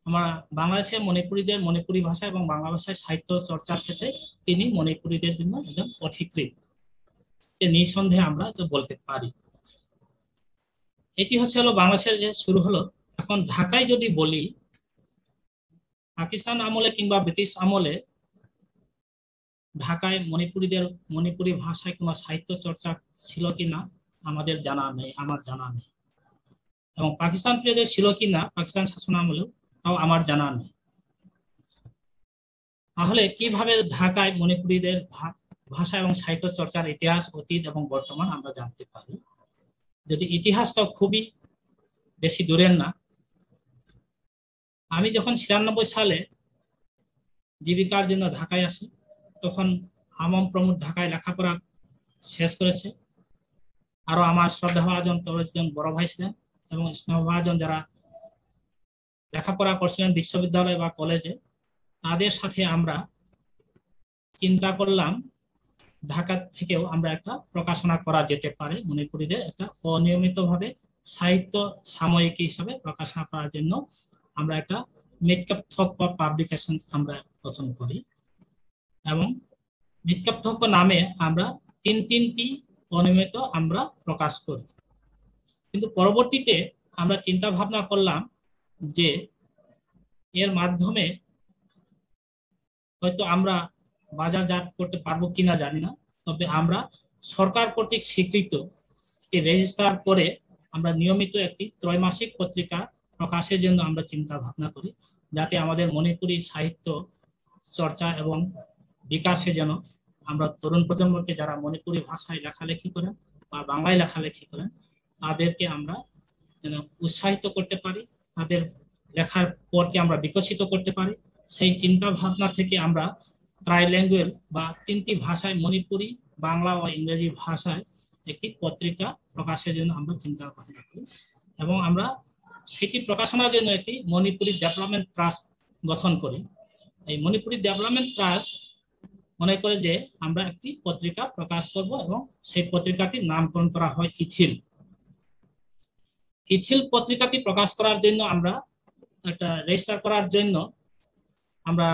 D: আমরা বাংলাদেশে মণিপুরীদের মণিপুরী ভাষা এবং বাংলা ভাষায় সাহিত্য চর্চার ক্ষেত্রে তিনি মণিপুরীদের জন্য একদম অধিকৃত, নিঃসন্দেহে আমরা বলতে পারি। এটি হচ্ছে হলো বাংলাদেশের যে শুরু হলো। এখন ঢাকায় যদি বলি, পাকিস্তান আমলে কিংবা ব্রিটিশ আমলে ঢাকায় মণিপুরীদের মণিপুরী ভাষায় কোনো সাহিত্য চর্চা ছিল কিনা আমাদের জানা নেই, আমার জানা নেই। এবং পাকিস্তান প্রিয়দের ছিল কিনা পাকিস্তান শাসন আমলেও, তাও আমার জানা নেই। তাহলে কিভাবে ঢাকায় মণিপুরীদের ভাষা এবং সাহিত্য চর্চার ইতিহাস, অতীত এবং বর্তমান আমরা জানতে পারি? যদি ইতিহাসটা খুবই বেশি দূরের না। আমি যখন 96 সালে জীবিকার জন্য ঢাকায় আসি, তখন হামম প্রমুখ ঢাকায় লেখাপড়া শেষ করেছে। আরো আমার শ্রদ্ধাভাজন তরুণ বড় ভাই ছিলেন এবং স্নেহভাজন যারা লেখাপড়া করছিলেন বিশ্ববিদ্যালয় বা কলেজে, তাদের সাথে আমরা চিন্তা করলাম ঢাকা থেকেও আমরা একটা প্রকাশনা করা যেতে পারে মণিপুরীদের একটা অনিয়মিতভাবে সাহিত্য সাময়িকী হিসাবে প্রকাশনা করার জন্য আমরা একটা মিটকাপ থকপা পাবলিকেশন আমরা গঠন করি এবং মিটকাপ থকপা নামে আমরা তিনটি অনিয়মিত আমরা প্রকাশ করি। কিন্তু পরবর্তীতে আমরা চিন্তা ভাবনা করলাম যে এর মাধ্যমে হয়তো আমরা বাজারজাত করতে পারবো কিনা জানি না, তবে আমরা সরকার কর্তৃক স্বীকৃত রেজিস্টার করে আমরা নিয়মিত একটি ত্রৈমাসিক পত্রিকা প্রকাশের জন্য আমরা চিন্তা ভাবনা করি, যাতে আমাদের মণিপুরী সাহিত্য চর্চা এবং বিকাশে যেন আমরা তরুণ প্রজন্মকে যারা মণিপুরী ভাষায় লেখালেখি করেন বা বাংলায় লেখালেখি করেন তাদেরকে আমরা যেন উৎসাহিত করতে পারি, তাদের লেখার পথকে আমরা বিকশিত করতে পারি। সেই চিন্তা ভাবনা থেকে আমরা ট্রাইল্যাঙ্গুয়েল বা তিনটি ভাষায় মণিপুরী, বাংলা ও ইংরেজি ভাষায় একটি পত্রিকা প্রকাশের জন্য আমরা চিন্তা ভাবনা করি এবং আমরা সেটি প্রকাশনার জন্য একটি মণিপুরী ডেভেলপমেন্ট ট্রাস্ট গঠন করি। এই মণিপুরী ডেভেলপমেন্ট ট্রাস্ট মনে করে যে আমরা একটি পত্রিকা প্রকাশ করব এবং সেই পত্রিকাটির নামকরণ করা হয় ইথিল। ইথিল পত্রিকাটি প্রকাশ করার জন্য আমরা একটা রেজিস্টার করার জন্য আমরা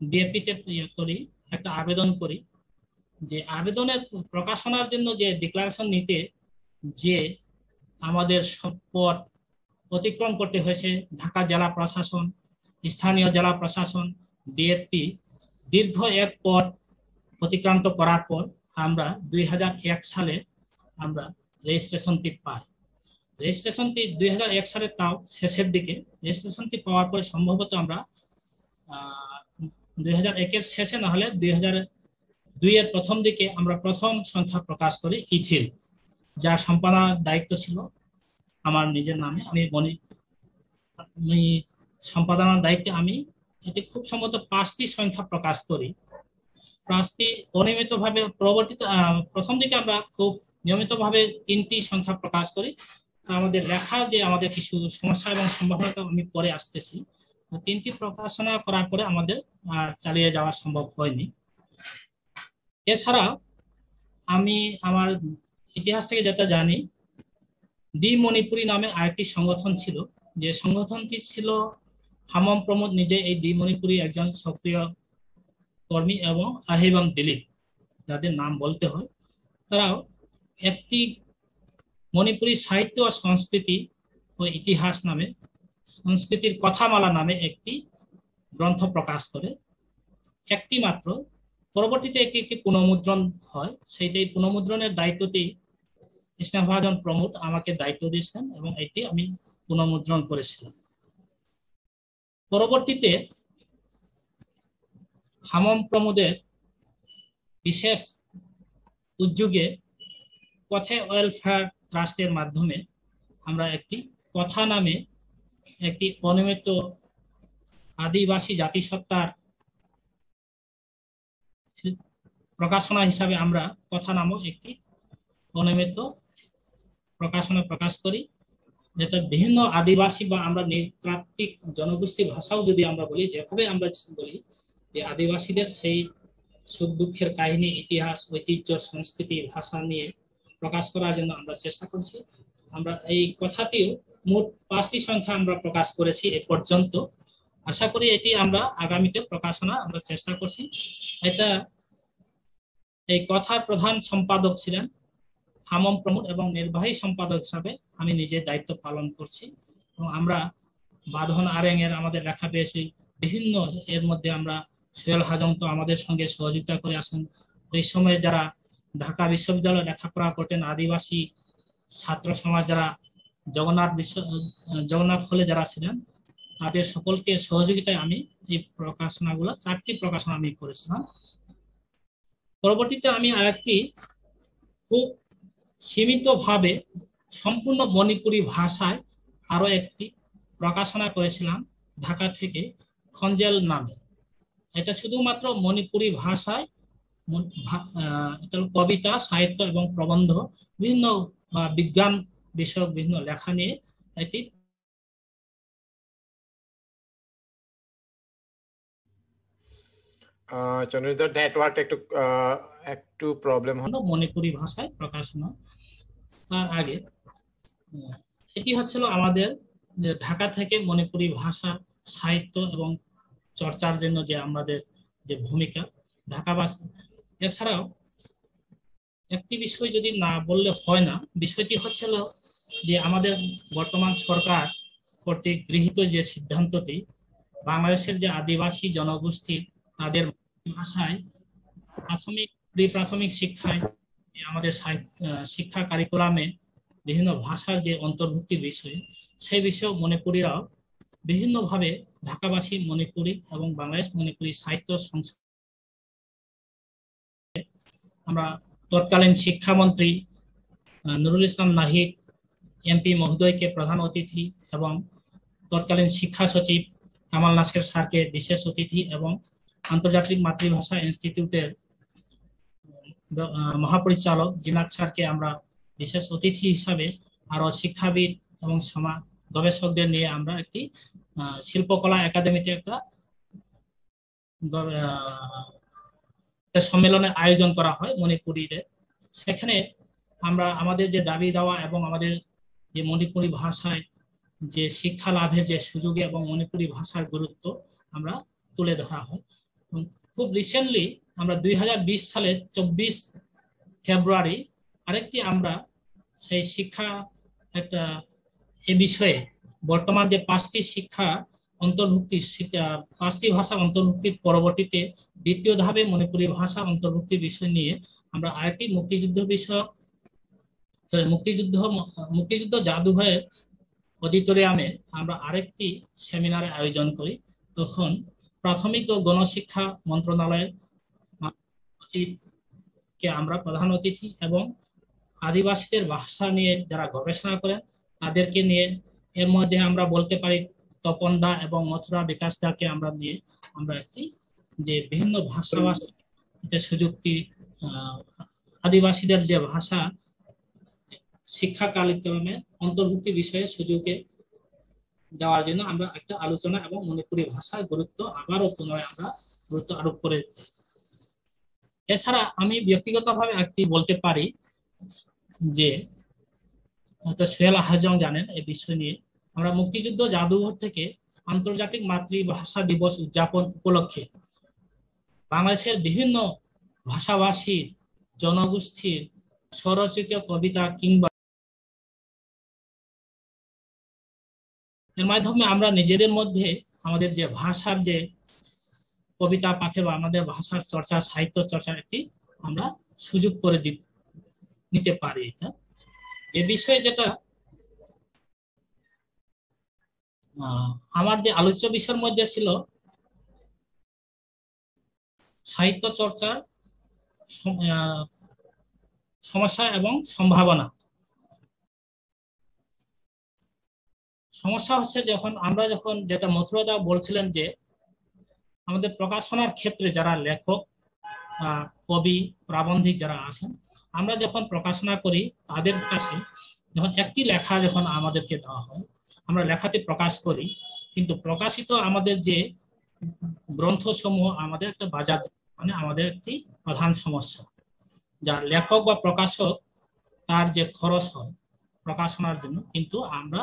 D: ডিএপিতে করি, একটা আবেদন করি। যে আবেদনের প্রকাশনার জন্য যে ডিক্লারেশন নিতে যে আমাদের সব পথ অতিক্রম করতে হয়েছে, ঢাকা জেলা প্রশাসন, স্থানীয় জেলা প্রশাসন, ডিএপি, দীর্ঘ এক পথ অতিক্রান্ত করার পর আমরা 2001 সালে আমরা রেজিস্ট্রেশনটি পাই। রেজিস্ট্রেশনটি 2001 সালের তাও শেষের দিকে রেজিস্ট্রেশনটি পাওয়ার পরে সম্ভবত আমরা 2001-এর শেষে না হলে 2002-এর প্রথম দিকে আমরা প্রথম সংখ্যা প্রকাশ করি ইথিল, যার সম্পাদনার দায়িত্ব ছিল আমার নিজের নামে। আমি সম্পাদনার দায়িত্বে আমি এটি খুব সম্ভবত 5টি সংখ্যা প্রকাশ করি। 5টি অনিয়মিতভাবে পরবর্তীতে প্রথম দিকে আমরা খুব নিয়মিতভাবে 3টি সংখ্যা প্রকাশ করি। আমাদের লেখা যে আমাদের কিছু সমস্যা এবং সম্ভাবনা আমি পরে আসতেছি, 3টি প্রকাশনা করার পরে আমাদের আর চালিয়ে যাওয়া সম্ভব হয়নি। এছাড়া আমি আমার ইতিহাস থেকে যেটা জানি, দি মণিপুরী নামে আরেকটি সংগঠন ছিল, যে সংগঠনটি ছিল হামম প্রমোদ নিজে এই দি মণিপুরী একজন সক্রিয় কর্মী এবং আহিবং দিলীপ, যাদের নাম বলতে হয়, তারাও একটি মণিপুরী সাহিত্য ও সংস্কৃতি ও ইতিহাস নামে, সংস্কৃতির কথামালা নামে একটি গ্রন্থ প্রকাশ করে, একটি মাত্র। পরবর্তীতে একটি পুনঃমুদ্রণ হয়, সেইটাই পুনঃমুদ্রণের দায়িত্বটি স্নেহভাজন প্রমোদ আমাকে দায়িত্ব দিয়েছিলেন এবং এটি আমি পুনঃমুদ্রণ করেছিলাম। পরবর্তীতে হামম প্রমোদের বিশেষ উদ্যোগে পথে ওয়েলফেয়ার ট্রাস্টের মাধ্যমে আমরা একটি কথা নামে একটি অনিয়মিত আদিবাসী জাতিসত্তার প্রকাশনা হিসাবে আমরা কথা নামক একটি অনিয়মিত প্রকাশনা প্রকাশ করি, যেটা বিভিন্ন আদিবাসী বা আমরা নৃতাত্ত্বিক জনগোষ্ঠীর ভাষাও যদি আমরা বলি, যেভাবে আমরা বলি যে আদিবাসীদের সেই সুখ দুঃখের কাহিনী, ইতিহাস, ঐতিহ্য, সংস্কৃতি, ভাষা নিয়ে প্রকাশ করার জন্য আমরা চেষ্টা করছি। আমরা এই কথাটিও মোট 5টি সংখ্যা আমরা প্রকাশ করেছি এ পর্যন্ত। আশা করি এটি আমরা আগামীতে প্রকাশনা আমরা চেষ্টা করছি। এটা এই কথার প্রধান সম্পাদক ছিলেন হামম প্রমোদ এবং নির্বাহী সম্পাদক হিসাবে আমি নিজে দায়িত্ব পালন করছি। এবং আমরা বাঁধন আরেং এর আমাদের লেখা পেয়েছি বিভিন্ন, এর মধ্যে আমরা সোহেল হাজং তো আমাদের সঙ্গে সহযোগিতা করে আসেন। ওই সময় যারা ঢাকা বিশ্ববিদ্যালয়ে লেখাপড়া করতেন আদিবাসী ছাত্র সমাজ, যারা জগন্নাথ হলে যারা ছিলেন, তাদের সকলকে সহযোগিতায় আমি এই প্রকাশনাগুলো 4টি প্রকাশনা আমি করেছিলাম। পরবর্তীতে আমি আরেকটি খুব সীমিতভাবে সম্পূর্ণ মণিপুরি ভাষায় আরো একটি প্রকাশনা করেছিলাম ঢাকা থেকে, খঞ্জেল নামে। এটা শুধুমাত্র মণিপুরি ভাষায় কবিতা, সাহিত্য এবং প্রবন্ধ, বিভিন্ন বিজ্ঞান বিষয়ক বিভিন্ন লেখা নিয়ে এটি
A: চন্দ্রিন্দর নেটওয়ার্ক একটু প্রবলেম হলো।
D: মণিপুরি ভাষায় প্রকাশনা। তার আগে এটি হচ্ছিল আমাদের ঢাকা থেকে মণিপুরি ভাষা, সাহিত্য এবং চর্চার জন্য যে আমাদের যে ভূমিকা ঢাকাবাসী। এছাড়াও একটি বিষয় যদি না বললে হয় না, বিষয়টি হচ্ছিল যে আমাদের বর্তমান সরকার কর্তৃক গৃহীত যে সিদ্ধান্তটি, বাংলাদেশের যে আদিবাসী জনগোষ্ঠী তাদের ভাষায় প্রাথমিক শিক্ষায় আমাদের শিক্ষা কারিকুলামে বিভিন্ন ভাষার যে অন্তর্ভুক্তির বিষয়, সেই বিষয়ে মণিপুরীরাও বিভিন্নভাবে ঢাকাবাসী মণিপুরী এবং বাংলাদেশ মণিপুরী সাহিত্য সংস্কৃতি, আমরা তৎকালীন শিক্ষামন্ত্রী নুরুল ইসলাম নাহিদ এমপি মহোদয়কে প্রধান অতিথি এবং তৎকালীন শিক্ষা সচিব কামাল নাসের স্যারকে বিশেষ অতিথি এবং আন্তর্জাতিক মাতৃভাষা ইনস্টিটিউটের মহাপরিচালক জিনাত স্যারকে আমরা বিশেষ অতিথি হিসাবে, আরো শিক্ষাবিদ এবং সমাজ গবেষকদের নিয়ে আমরা একটি শিল্পকলা একাডেমিতে একটা সম্মেলনের আয়োজন করা হয় মণিপুরীদের। সেখানে আমরা আমাদের যে দাবি দেওয়া এবং আমাদের যে মণিপুরি ভাষায় যে শিক্ষা লাভের যে সুযোগ এবং মণিপুরি ভাষার গুরুত্ব আমরা তুলে ধরা হয়। খুব রিসেন্টলি আমরা 2020 সালের 24 ফেব্রুয়ারি আরেকটি আমরা সেই শিক্ষা একটা এ বিষয়ে বর্তমান যে 5টি শিক্ষা অন্তর্ভুক্তি, 5টি ভাষা অন্তর্ভুক্তির পরবর্তীতে দ্বিতীয় ধাপে মণিপুরি ভাষা অন্তর্ভুক্তির বিষয় নিয়ে আমরা আরেকটি মুক্তিযুদ্ধ জাদুঘরের অডিটোরিয়ামে আমরা আরেকটি সেমিনারে আয়োজন করি। তখন প্রাথমিক ও গণশিক্ষা মন্ত্রণালয়ের সচিবকে আমরা প্রধান অতিথি এবং আদিবাসীদের ভাষা নিয়ে যারা গবেষণা করেন তাদেরকে নিয়ে, এর মধ্যে আমরা বলতে পারি তপন দা এবং মথুরা বিকাশ দাকে আমরা নিয়ে আমরা একটি যে বিভিন্ন ভাষাভাষী সুযুক্তি আদিবাসীদের যে ভাষা শিক্ষা কার্যক্রমে অন্তর্ভুক্তি বিষয়ে সুযোগে দেওয়ার জন্য আমরা একটা আলোচনা এবং মণিপুরি ভাষার গুরুত্ব আবারও পুনরায় আমরা গুরুত্ব আরোপ করে। এছাড়া আমি ব্যক্তিগতভাবে একটি বলতে পারি যে সোহেল হাজং জানেন এই বিষয় নিয়ে, আমরা মুক্তিযুদ্ধ জাদুঘর থেকে আন্তর্জাতিক মাতৃভাষা দিবস উদযাপন উপলক্ষে বাংলাদেশের বিভিন্ন ভাষাভাষী জনগোষ্ঠীর স্বরচিত কবিতা কিংবা এর মাধ্যমে আমরা নিজেদের মধ্যে আমাদের যে ভাষার যে কবিতা পাঠে বা আমাদের ভাষার চর্চা, সাহিত্য চর্চার একটি আমরা সুযোগ করে নিতে পারি। এটা এ বিষয়ে যেটা আমার যে আলোচ্য বিষয়ের মধ্যে ছিল সাহিত্য চর্চার সমস্যা এবং সম্ভাবনা। সমস্যা হচ্ছে যখন যেটা মথুরাদা বলছিলেন যে আমাদের প্রকাশনার ক্ষেত্রে যারা লেখক, কবি, প্রাবন্ধিক যারা আছেন, আমরা যখন প্রকাশনা করি তাদের কাছে যখন একটি লেখা যখন আমাদেরকে দেওয়া হয়, আমরা লেখাটি প্রকাশ করি, কিন্তু প্রকাশিত আমাদের যে গ্রন্থসমূহ আমাদের একটা বাজার, মানে আমাদের একটি প্রধান সমস্যা, যা লেখক বা প্রকাশক তার যে খরচ হয় প্রকাশনার জন্য, কিন্তু আমরা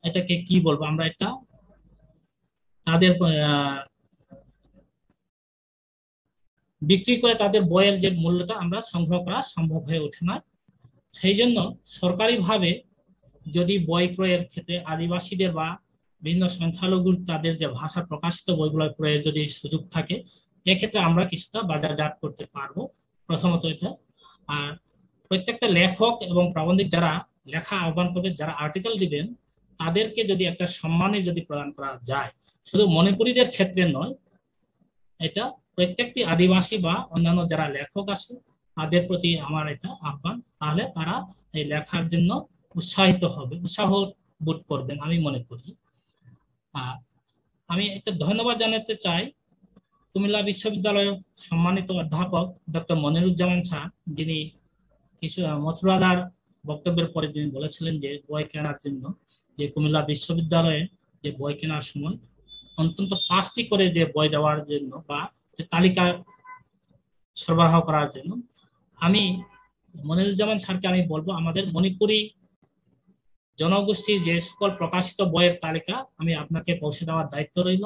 D: এটাকে কি বলবো, আমরা এটা তাদের বিক্রি করে তাদের বইয়ের যে মূল্যটা আমরা সংগ্রহ করা সম্ভব হয়ে ওঠে না। সেই জন্য সরকারিভাবে যদি বই ক্রয়ের ক্ষেত্রে আদিবাসীদের বা বিভিন্ন সংখ্যালঘু তাদের যে ভাষা প্রকাশিত বইগুলো ক্রয়ের যদি সুযোগ থাকে, এক্ষেত্রে আমরা কিছুটা বাজারজাত করতে পারবো, প্রথমত এটা। আর প্রত্যেকটা লেখক এবং প্রাবন্ধিক যারা লেখা আহ্বান করবে, যারা আর্টিকেল দিবেন, তাদেরকে যদি একটা সম্মানে যদি প্রদান করা যায়, শুধু মণিপুরীদের ক্ষেত্রে নয়, এটা প্রত্যেকটি আদিবাসী বা অন্যান্য যারা লেখক আছে তাদের প্রতি আমার এটা আহ্বান, তাহলে তারা এই লেখার জন্য উৎসাহিত হবে, উৎসাহ বোধ করবেন আমি মনে করি। আমি একটা ধন্যবাদ জানাতে চাই কুমিল্লা বিশ্ববিদ্যালয়ের সম্মানিত অধ্যাপক ডক্টর মনিরুজ্জামান স্যার, যিনি কিছু মথুরাদার বক্তব্যের পরে তিনি বলেছিলেন যে বই কেনার জন্য, যে কুমিল্লা বিশ্ববিদ্যালয়ে যে বই কেনার সময় অন্তত 5টি করে যে বই দেওয়ার জন্য বা তালিকা সরবরাহ করার জন্য। আমি মনিরুজ্জামান স্যারকে আমি বলবো, আমাদের মণিপুরী জনগোষ্ঠীর যে সকল প্রকাশিত বইয়ের তালিকা আমি আপনাকে পৌঁছে দেওয়ার দায়িত্ব রইল।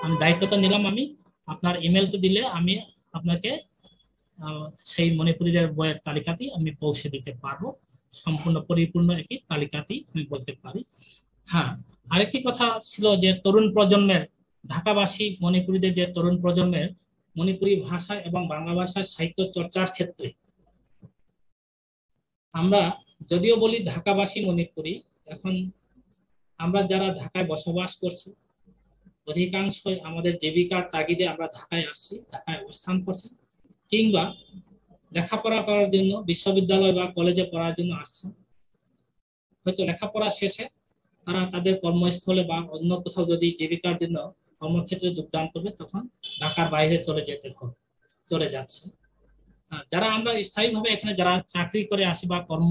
D: আমি দায়িত্বটা নিলাম, আমি আপনার ইমেলটা দিলে আমি আপনাকে সেই মণিপুরীদের বইয়ের তালিকাটি আমি পৌঁছে দিতে পারবো, সম্পূর্ণ পরিপূর্ণ একটি তালিকাটি আমি বলতে পারি। হ্যাঁ, আরেকটি কথা ছিল যে তরুণ প্রজন্মের, ঢাকাবাসী মণিপুরীদের যে তরুণ প্রজন্মের মণিপুরী ভাষা এবং বাংলা ভাষায় সাহিত্য চর্চার ক্ষেত্রে, আমরা যদিও বলি ঢাকাবাসী মণিপুরী, এখন আমরা যারা ঢাকায় বসবাস করছি অধিকাংশই আমাদের জীবিকার তাগিদে আমরা ঢাকায় আসছি, ঢাকায় অবস্থান করছি, কিংবা লেখাপড়া করার জন্য বিশ্ববিদ্যালয় বা কলেজে পড়ার জন্য আসছে। হয়তো লেখাপড়া শেষে তারা তাদের কর্মস্থলে বা অন্য কোথাও যদি জীবিকার জন্য কর্মক্ষেত্রে যোগদান করবে, তখন ঢাকার বাইরে চলে যাচ্ছে। যারা আমরা স্থায়ীভাবে এখানে যারা চাকরি করে আসি বা কর্ম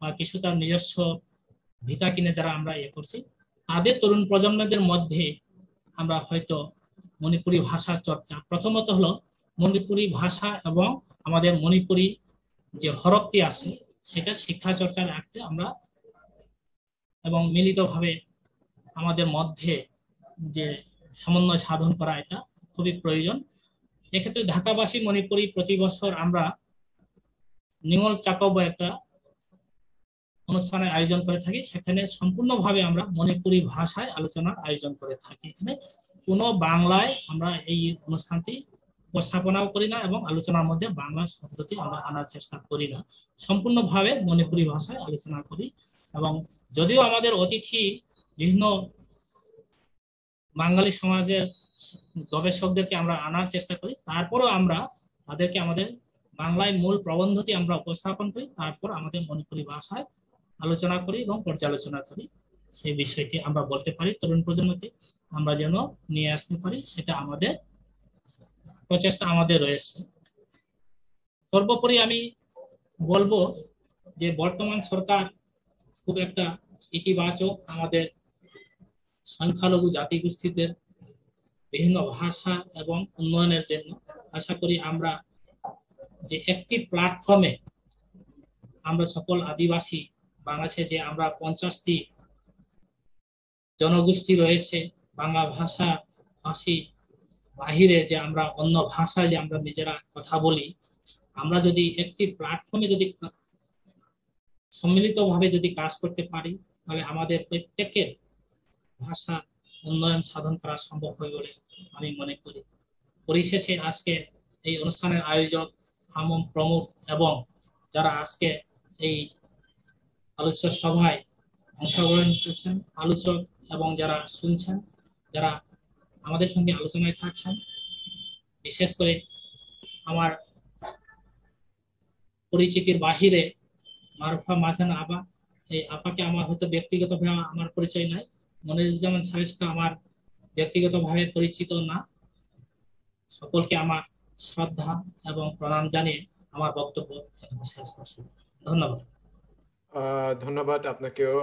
D: বা কিছু তার নিজস্ব ভিটা কিনে যারা আমরা করছি, তাদের তরুণ প্রজন্মদের মধ্যে আমরা হয়তো মণিপুরী ভাষার চর্চা, প্রথমত হলো মণিপুরী ভাষা এবং আমাদের মণিপুরী যে হরফটি আছে সেটা শিক্ষা চর্চা রাখতে আমরা এবং মিলিতভাবে আমাদের মধ্যে যে সমন্বয় সাধন করা, এটা খুবই প্রয়োজন। এক্ষেত্রে ঢাকাবাসী মণিপুরী প্রতি বছর আমরা নিঙল চাকব একটা অনুষ্ঠানের আয়োজন করে থাকি, সেখানে সম্পূর্ণভাবে আমরা মণিপুরী ভাষায় আলোচনার আয়োজন করে থাকি। এখানে কোনো বাংলায় আমরা এই অনুষ্ঠানটি উপস্থাপনাও করি না এবং আলোচনার মধ্যে বাংলা শব্দটি আমরা আনার চেষ্টা করি না, সম্পূর্ণভাবে মণিপুরী ভাষায় আলোচনা করি। এবং যদিও আমাদের অতিথি বিভিন্ন বাঙালি সমাজের গবেষকদেরকে আমরা আনার চেষ্টা করি, তারপরেও আমরা তাদেরকে আমাদের বাংলায় মূল প্রবন্ধটি আমরা উপস্থাপন করি, তারপর আমাদের মণিপুরী ভাষায় আলোচনা করি এবং পর্যালোচনা করি। সেই বিষয়টি আমরা বলতে পারি তরুণ প্রজন্মকে আমরা যেন নিয়ে আসতে পারি, সেটা আমাদের প্রচেষ্টা আমাদের রয়েছে। সর্বোপরি আমি বলবো যে বর্তমান সরকার খুব একটা ইতিবাচক আমাদের সংখ্যালঘু জাতিগোষ্ঠীদের বিভিন্ন ভাষা এবং উন্নয়নের জন্য। আশা করি আমরা যে একটি প্ল্যাটফর্মে আমরা সকল আদিবাসী বাংলাদেশে যে আমরা 50টি জনগোষ্ঠী রয়েছে বাংলা ভাষা ভাষী বাহিরে, যে আমরা অন্য ভাষায় যে আমরা নিজেরা কথা বলি, আমরা যদি একটি প্ল্যাটফর্মে যদি সম্মিলিতভাবে যদি কাজ করতে পারি, তাহলে আমাদের প্রত্যেকের ভাষা উন্নয়ন সাধন করা সম্ভব হয় বলে আমি মনে করি। পরিশেষে আজকে এই অনুষ্ঠানের আয়োজক আমম প্রমুখ এবং যারা আজকে এই আলোচ্য সভায় অংশগ্রহণ করছেন, আলোচক এবং যারা শুনছেন, যারা আমাদের সঙ্গে আলোচনায় থাকছেন, বিশেষ করে আমার পরিচিতির বাহিরে মারুফা মাজান আপা, এই আপাকে আমার হয়তো ব্যক্তিগতভাবে আমার পরিচয় নাই, মনিরুজ্জামান সারিস্তা আমার ব্যক্তিগতভাবে পরিচিত না। সকলকে আমার শ্রদ্ধা এবং প্রণাম জানিয়ে আমার বক্তব্য এখানে শেষ করছি। ধন্যবাদ।
A: ধন্যবাদ আপনাকেও